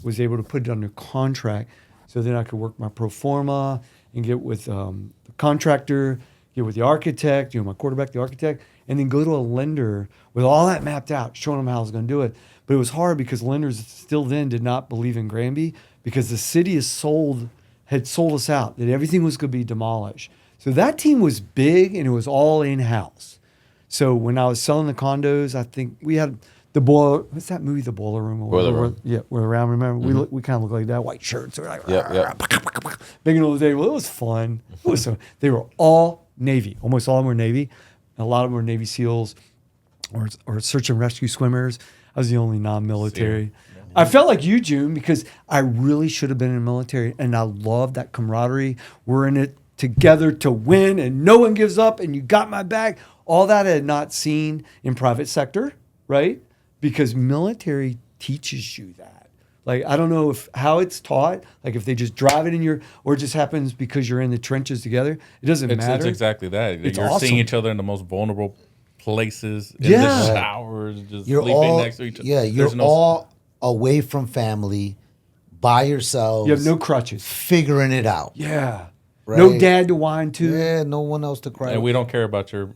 was able to put it under contract so then I could work my pro forma and get with the contractor, get with the architect, my quarterback, the architect, and then go to a lender with all that mapped out, showing them how I was going to do it. But it was hard because lenders still then did not believe in Granby because the city had sold us out, that everything was going to be demolished. So that team was big and it was all in-house. So when I was selling the condos, I think we had the boiler. What's that movie, The Boiler Room? Boiler Room. Yeah, we're around. Remember, we kind of look like that, white shirts. We're like, big and old day. Well, it was fun. They were all Navy. Almost all of them were Navy. And a lot of them were Navy SEALs or search and rescue swimmers. I was the only non-military. Yeah. I felt like you, June, because I really should have been in the military, and I love that camaraderie. We're in it together to win, and no one gives up, and you got my back. All that I had not seen in private sector, right? Because military teaches you that. Like, I don't know how it's taught, like if they just drive it in or it just happens because you're in the trenches together. It doesn't matter. It's exactly that. It's you're awesome. seeing each other in the most vulnerable places, in the showers, just sleeping next to each other. Yeah, you're all away from family, by yourselves. You have no crutches. Figuring it out. Yeah. Right? No dad to whine to. Yeah, no one else to cry. And we don't care about your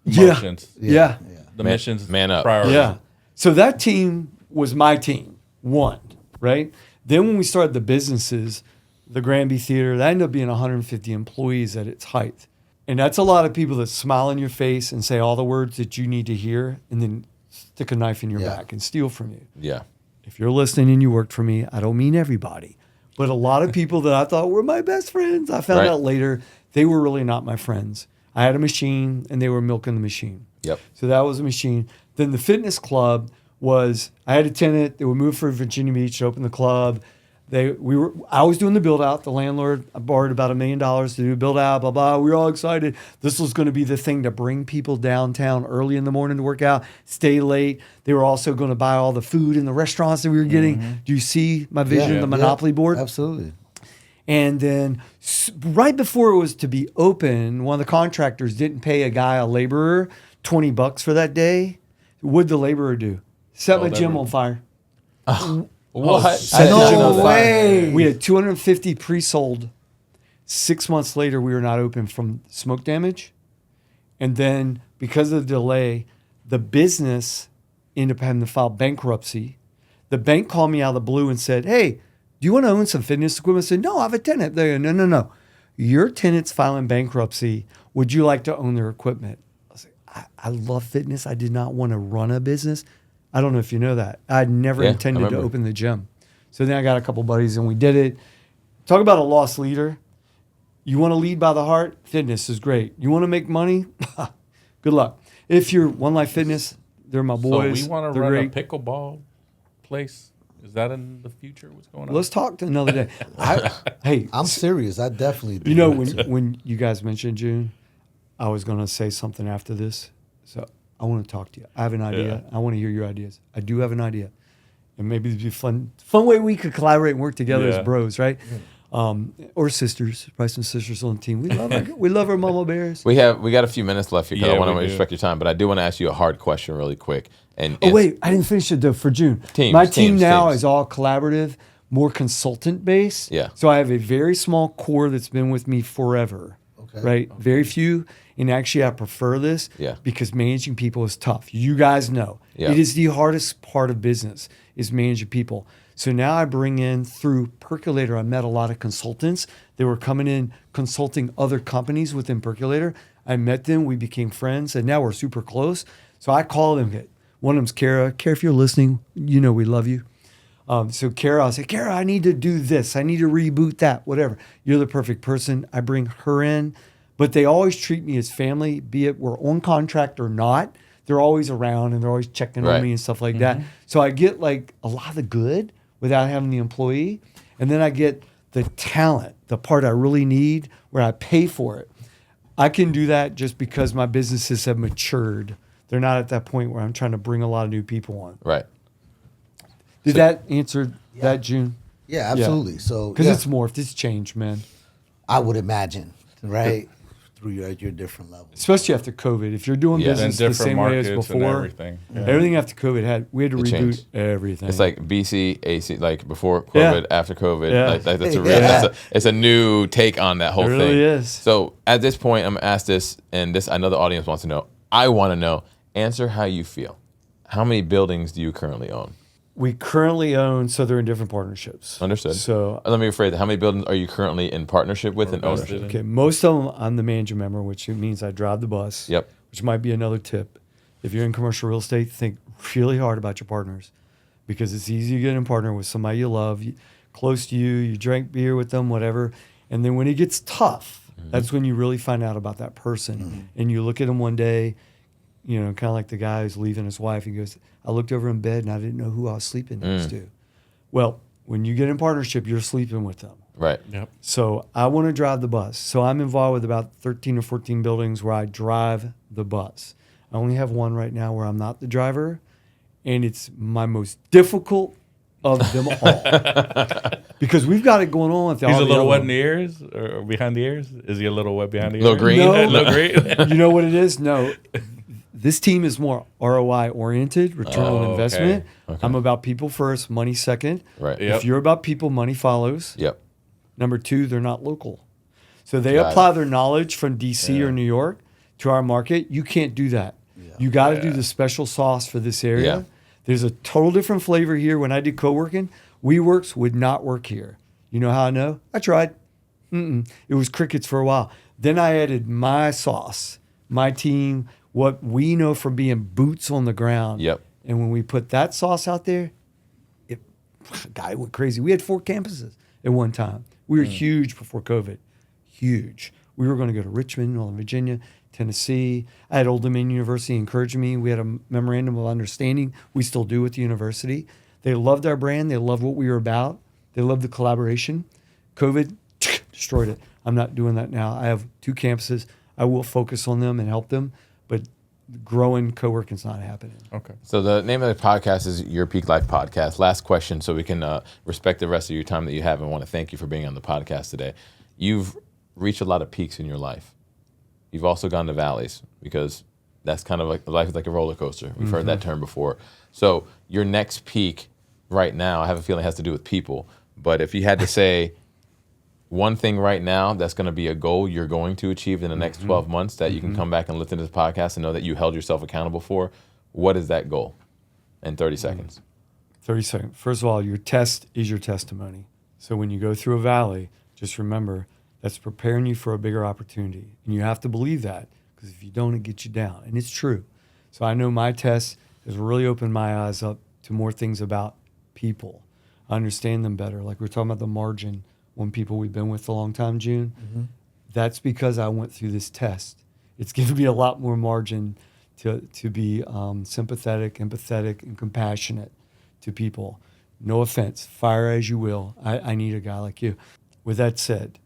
emotions. Yeah. The mission's man up. priority. Yeah. So that team was my team, one, right? Then when we started the businesses, the Granby Theater, that ended up being 150 employees at its height. And that's a lot of people that smile in your face and say all the words that you need to hear and then stick a knife in your back and steal from you. Yeah. If you're listening and you worked for me, I don't mean everybody, but a lot of people that I thought were my best friends, I found out later they were really not my friends. I had a machine and they were milking the machine. Yep. So that was a machine. Then the fitness club was, I had a tenant that would move from Virginia Beach to open the club. I was doing the build out. The landlord borrowed about $1 million to do a build out, blah, blah. We were all excited. This was going to be the thing to bring people downtown early in the morning to work out, stay late. They were also going to buy all the food in the restaurants that we were getting. Mm-hmm. Do you see my vision of the Monopoly board? Absolutely. And then right before it was to be open, one of the contractors didn't pay a laborer $20 for that day. What'd the laborer do? Set my gym on fire. What? Set the gym on No fire. way. We had 250 pre-sold. 6 months later, we were not open from smoke damage. And then because of the delay, the business ended up having to file bankruptcy. The bank called me out of the blue and said, hey, do you want to own some fitness equipment? I said, no, I have a tenant. They go, no. Your tenant's filing bankruptcy. Would you like to own their equipment? I was like, I love fitness. I did not want to run a business. I don't know if you know that. I never intended to open the gym. So then I got a couple buddies and we did it. Talk about a lost leader. You want to lead by the heart? Fitness is great. You want to make money? Good luck. If you're One Life Fitness, they're my boys. So we want to run a pickleball place. Is that in the future? What's going on? Let's talk another day. I'm serious. I definitely do. You know, when you guys mentioned June, I was going to say something after this. So I want to talk to you. I have an idea. I want to hear your ideas. I do have an idea. And maybe it'd be fun way we could collaborate and work together as bros, right? Or sisters, probably some sisters on the team. We love our mama bears. We got a few minutes left here because Yeah, I want to we do. respect your time, but I do want to ask you a hard question really quick. And Oh wait, I didn't finish it though for June. My team now is all collaborative, more consultant based. Yeah. So I have a very small core that's been with me forever. Okay. Right. Very few. And actually I prefer this because managing people is tough. You guys know. Yeah. It is the hardest part of business is managing people. So now I bring in through Percolator, I met a lot of consultants. They were coming in consulting other companies within Percolator. I met them, we became friends, and now we're super close. So I call them. One of them's Kara. Kara, if you're listening, you know we love you. So Kara, I'll say, Kara, I need to do this. I need to reboot that, whatever. You're the perfect person. I bring her in. But they always treat me as family, be it we're on contract or not. They're always around and they're always checking on me and stuff like that. So I get like a lot of the good without having the employee. And then I get the talent, the part I really need where I pay for it. I can do that just because my businesses have matured. They're not at that point where I'm trying to bring a lot of new people on. Right. Did that answer that, June? Yeah, absolutely. So Because it's morphed. It's changed, man. I would imagine, right? Through your different levels. Especially after COVID. If you're doing Yeah. business And the different same way as markets and before, everything. Yeah. everything after COVID we had to It reboot changed. everything. It's like BC, AC, like before COVID, after COVID. Yeah. Like that's a real, Yeah. it's a new take on that whole It thing. really is. So at this point, I'm gonna ask this, and this I know the audience wants to know. I want to know. Answer how you feel. How many buildings do you currently own? We currently own, so they're in different partnerships. Understood. So, Let me rephrase that. How many buildings are you currently in partnership with and invested ownership? okay, most of them I'm the manager member, which means I drive the bus. Yep. Which might be another tip. If you're in commercial real estate, think really hard about your partners because it's easy to get in partner with somebody you love, close to you, you drank beer with them, whatever. And then when it gets tough, that's when you really find out about that person. And you look at them one day, you know, kind of like the guy who's leaving his wife. He goes, I looked over in bed and I didn't know who I was sleeping next to. Well, when you get in partnership, you're sleeping with them. Right. Yep. So I want to drive the bus. So I'm involved with about 13 or 14 buildings where I drive the bus. I only have one right now where I'm not the driver, and it's my most difficult of them all. Because we've got it going on with He's all a the little other wet in ones. the ears or behind the ears? Is he a little wet behind the ears? Little green? No. Little green? You know what it is? No. This team is more ROI oriented, return on okay. investment. I'm about people first, money second. Right. Yep. If you're about people, money follows. Yep. Number two, they're not local. So they Got apply their knowledge from DC or New York to our market. You can't do that. You got to do the special sauce for this area. Yeah. There's a total different flavor here. When I did co-working, WeWorks would not work here. You know how I know? I tried. It was crickets for a while. Then I added my sauce, my team, what we know from being boots on the ground. Yep. And when we put that sauce out there, guy went crazy. We had 4 campuses at one time. We were huge before COVID. Huge. We were going to go to Richmond, Northern Virginia, Tennessee. I had Old Dominion University encouraging me. We had a memorandum of understanding. We still do with the university. They loved our brand. They loved what we were about. They loved the collaboration. COVID destroyed it. I'm not doing that now. I have 2 campuses. I will focus on them and help them, but growing co-working is not happening. Okay. So the name of the podcast is Your Peak Life Podcast. Last question, so we can respect the rest of your time that you have, and want to thank you for being on the podcast today. You've reached a lot of peaks in your life. You've also gone to valleys, because that's kind of like life is like a roller coaster. We've heard that term before. So your next peak right now, I have a feeling has to do with people. But if you had to say one thing right now that's going to be a goal you're going to achieve in the next 12 months that you can come back and listen to this podcast and know that you held yourself accountable for, what is that goal in 30 seconds? 30 seconds. First of all, your test is your testimony. So when you go through a valley, just remember that's preparing you for a bigger opportunity. And you have to believe that, because if you don't, it gets you down. And it's true. So I know my test has really opened my eyes up to more things about people. I understand them better. Like we're talking about the margin on people we've been with a long time, June. That's because I went through this test. It's given me a lot more margin to be sympathetic, empathetic, and compassionate to people. No offense, fire as you will. I need a guy like you. With that said,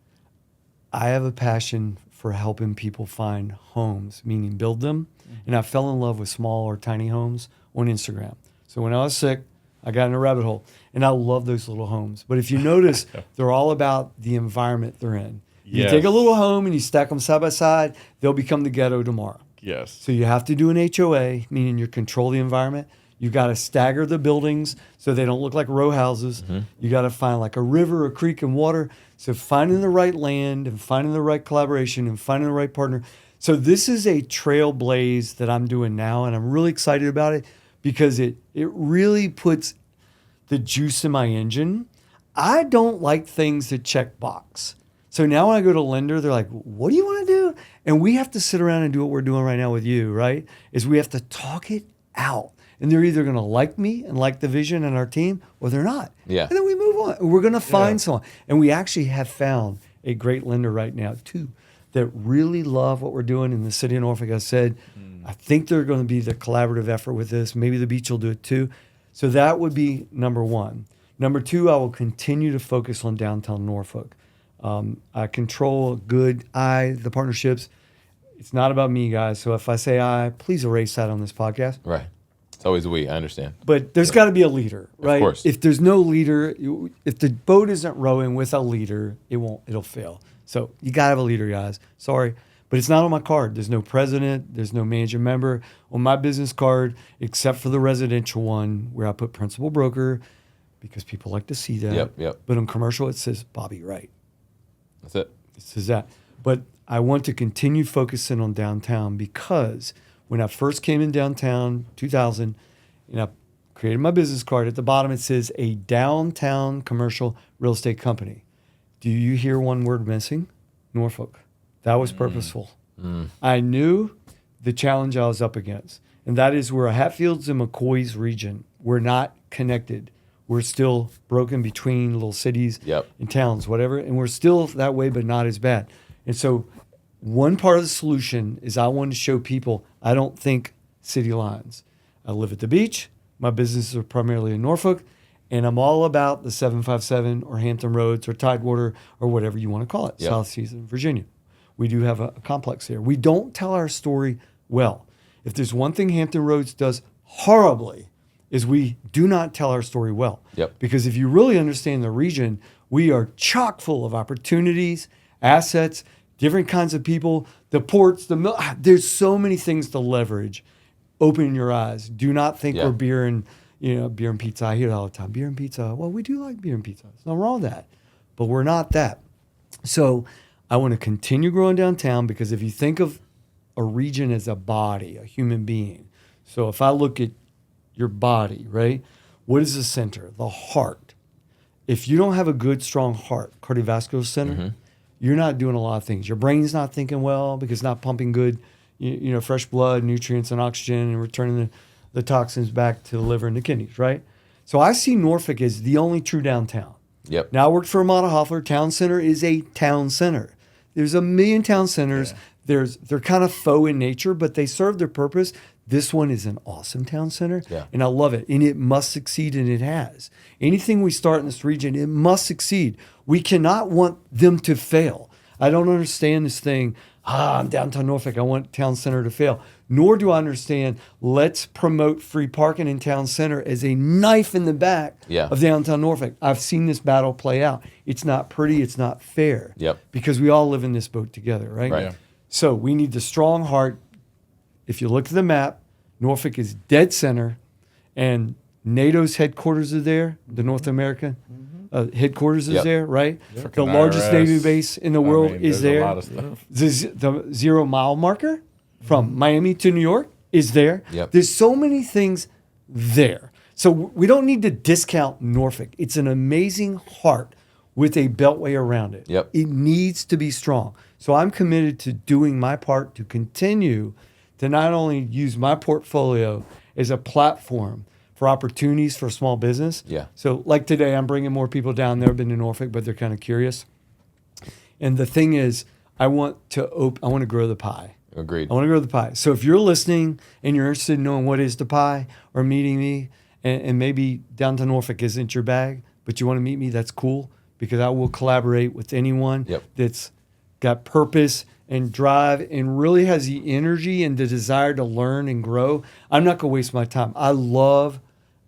I have a passion for helping people find homes, meaning build them. And I fell in love with small or tiny homes on Instagram. So when I was sick, I got in a rabbit hole. And I love those little homes. But if you notice, they're all about the environment they're in. You take a little home and you stack them side by side, they'll become the ghetto tomorrow. Yes. So you have to do an HOA, meaning you control the environment. You got to stagger the buildings so they don't look like row houses. You got to find like a river, a creek, and water. So finding the right land and finding the right collaboration and finding the right partner. So this is a trailblaze that I'm doing now, and I'm really excited about it because it really puts the juice in my engine. I don't like things that check box. So now when I go to lender, they're like, what do you want to do? And we have to sit around and do what we're doing right now with you, right? Is we have to talk it out. And they're either going to like me and like the vision and our team, or they're not. Yeah. And then we move on. We're going to find someone. And we actually have found a great lender right now, too, that really love what we're doing in the city of Norfolk. I said, I think they're going to be the collaborative effort with this. Maybe the beach will do it, too. So that would be number one. Number two, I will continue to focus on downtown Norfolk. I control the partnerships. It's not about me, guys. So if I say I, please erase that on this podcast. Right. It's always we. I understand. But there's got to be a leader, right? Of course. If there's no leader, if the boat isn't rowing with a leader, it'll fail. So you got to have a leader, guys. Sorry. But it's not on my card. There's no president. There's no managing member on my business card, except for the residential one where I put principal broker because people like to see that. Yep. But on commercial, it says Bobby Wright. That's it. It says that. But I want to continue focusing on downtown because when I first came in downtown, 2000, and I created my business card, at the bottom it says a downtown commercial real estate company. Do you hear one word missing? Norfolk. That was purposeful. I knew the challenge I was up against, and that is we're a Hatfields and McCoy's region. We're not connected. We're still broken between little cities and towns, whatever, and we're still that way, but not as bad. And so one part of the solution is I want to show people I don't think city lines. I live at the beach. My businesses are primarily in Norfolk, and I'm all about the 757 or Hampton Roads or Tidewater or whatever you want to call it, South Season, Virginia. We do have a complex here. We don't tell our story well. If there's one thing Hampton Roads does horribly is we do not tell our story well. Because if you really understand the region, we are chock full of opportunities, assets, different kinds of people, the ports, there's so many things to leverage. Open your eyes. Do not think we're beer and pizza. I hear it all the time. Beer and pizza. Well, we do like beer and pizza. There's nothing wrong with that. But we're not that. So I want to continue growing downtown because if you think of a region as a body, a human being. So if I look at your body, right? What is the center? The heart. If you don't have a good, strong heart, cardiovascular center, you're not doing a lot of things. Your brain's not thinking well because it's not pumping good, fresh blood, nutrients, and oxygen, and returning the toxins back to the liver and the kidneys, right? So I see Norfolk as the only true downtown. Now I worked for Amada Hoffler. Town center is a town center. There's a million town centers. They're kind of faux in nature, but they serve their purpose. This one is an awesome town center, and I love it. And it must succeed, and it has. Anything we start in this region, it must succeed. We cannot want them to fail. I don't understand this thing, I'm downtown Norfolk, I want town center to fail. Nor do I understand, let's promote free parking in town center as a knife in the back of downtown Norfolk. I've seen this battle play out. It's not pretty, it's not fair. Because we all live in this boat together, right? So we need the strong heart. If you look at the map, Norfolk is dead center, and NATO's headquarters are there. The North American headquarters is there, right? The largest Navy base in the world is there. A lot of stuff. The 0 mile marker from Miami to New York is there. There's so many things there. So we don't need to discount Norfolk. It's an amazing heart with a beltway around it. It needs to be strong. So I'm committed to doing my part to continue to not only use my portfolio as a platform for opportunities for small business. So like today, I'm bringing more people down. They've been to Norfolk, but they're kind of curious. And the thing is, I want to grow the pie. Agreed. I want to grow the pie. So if you're listening and you're interested in knowing what is the pie or meeting me, and maybe downtown Norfolk isn't your bag, but you want to meet me, that's cool, because I will collaborate with anyone that's got purpose and drive and really has the energy and the desire to learn and grow. I'm not going to waste my time. I love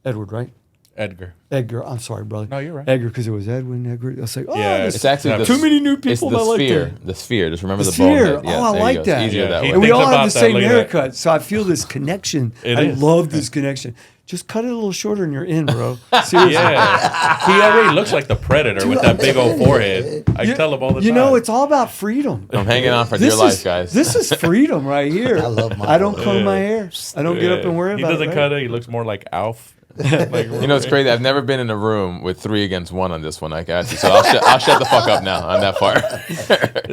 Edward, right? Edgar. I'm sorry, brother. No, you're right. Edgar, because it was Edwin. Edgar. I was like, oh, Yeah, this- It's actually too many new It's people the that like sphere. that. The sphere. Just remember The the bone sphere. head. Yeah, Oh, I there you like go. that. It's easier Yeah, that he way. And we thinks all have about the that, same look at that. haircut, so I feel this connection. It I is. love this connection. Just cut it a little shorter and you're in, bro. Seriously. Yeah, he already looks like the Predator with that big old forehead. I tell him all the time. You know, it's all about freedom. I'm hanging on for dear life, guys. This is freedom right here. I love my I don't brother. comb my hair. I don't get up and worry He about it. doesn't right? cut it. He looks more like Alf. Like, You know, it's crazy. I've never been in a room with 3 against 1 on this one. I got you. So I'll shut the fuck up now on that part.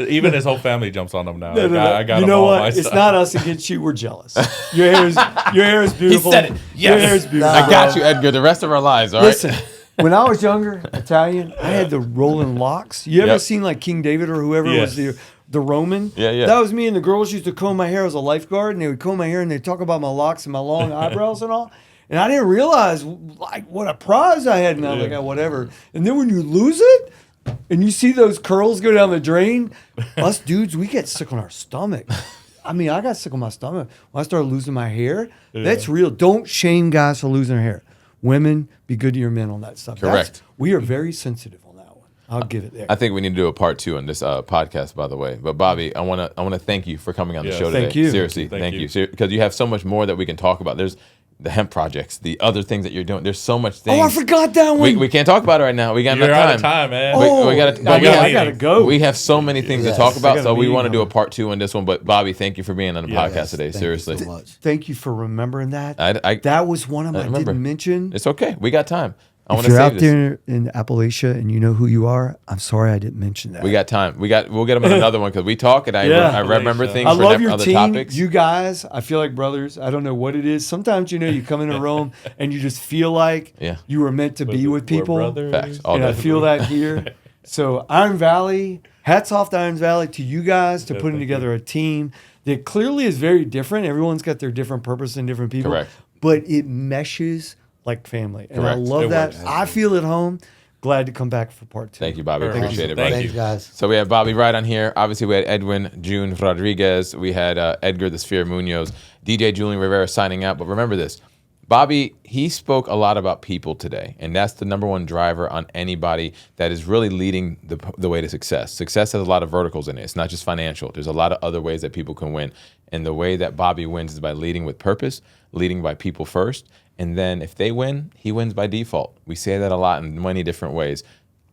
Even his whole family jumps on him now. No, no, no. I got you him know all what? myself. It's not us against you. We're jealous. Your hair is beautiful. said it. Your Yes. hair is beautiful. I got you, Edgar. The rest of our lives, all right? Listen, when I was younger, Italian, I had the rolling locks. You ever Yep. seen like King David or whoever was Yes. the Roman? Yeah, yeah. That was me, and the girls used to comb my hair as a lifeguard, and they would comb my hair and they'd talk about my locks and my long eyebrows and all. And I didn't realize like what a prize I had, and I was like, oh, whatever. And then when you lose it, and you see those curls go down the drain, us dudes, we get sick on our stomach. I mean, I got sick on my stomach when I started losing my hair. That's real. Don't shame guys for losing their hair. Women, be good to your men on that stuff. Correct. We are very sensitive on that one. I'll give it there. I think we need to do a part 2 on this podcast, by the way. But Bobby, I want to thank you for coming on the Yes. show today. Thank you. Seriously, Thank thank you. you. Because you have so much more that we can talk about. There's the hemp projects, the other things that you're doing. There's so much things. Oh, I forgot that one. We can't talk about it right now. We got You're enough out time. of time, man. We gotta- I we gotta go. We have so many things to Yes. talk I about, got a so we meeting want to do a coming. part 2 on this one. But Bobby, thank you for being on the podcast Yes, today. thank you Seriously, so much. Thank you for remembering that. I That was one of them I remember. didn't mention. It's okay. We got time. I want If to you're save out this. there in Appalachia and you know who you are, I'm sorry I didn't mention that. We got time. We'll get them on another one because we talk and I Yeah. remember things I for love your other team. topics. You guys, I feel like brothers. I don't know what it is. Sometimes, you come into Rome and you just feel like Yeah. you were meant to be with We're people. brothers. Facts. All And I day. feel that here. So Iron Valley, hats off to Iron Valley, to you guys, to putting thank together a team that clearly is very different. Everyone's got their different purpose and different people. Correct. But it meshes like family. And I Correct. love It that. works. I feel at home. Glad to come back for part 2. Thank you, Bobby. Perfect. Appreciate it, Thank buddy. you. Thanks, guys. So we had Bobby Wright on here. Obviously, we had Edwin June Rodriguez. We had Edgar the Sphere Munoz. DJ Julian Rivera signing out. But remember this. Bobby, he spoke a lot about people today, and that's the number one driver on anybody that is really leading the way to success. Success has a lot of verticals in it. It's not just financial. There's a lot of other ways that people can win, and the way that Bobby wins is by leading with purpose, leading by people first, and then if they win, he wins by default. We say that a lot in many different ways.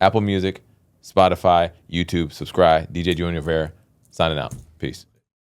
Apple Music, Spotify, YouTube, subscribe. DJ Julian Rivera, signing out. Peace.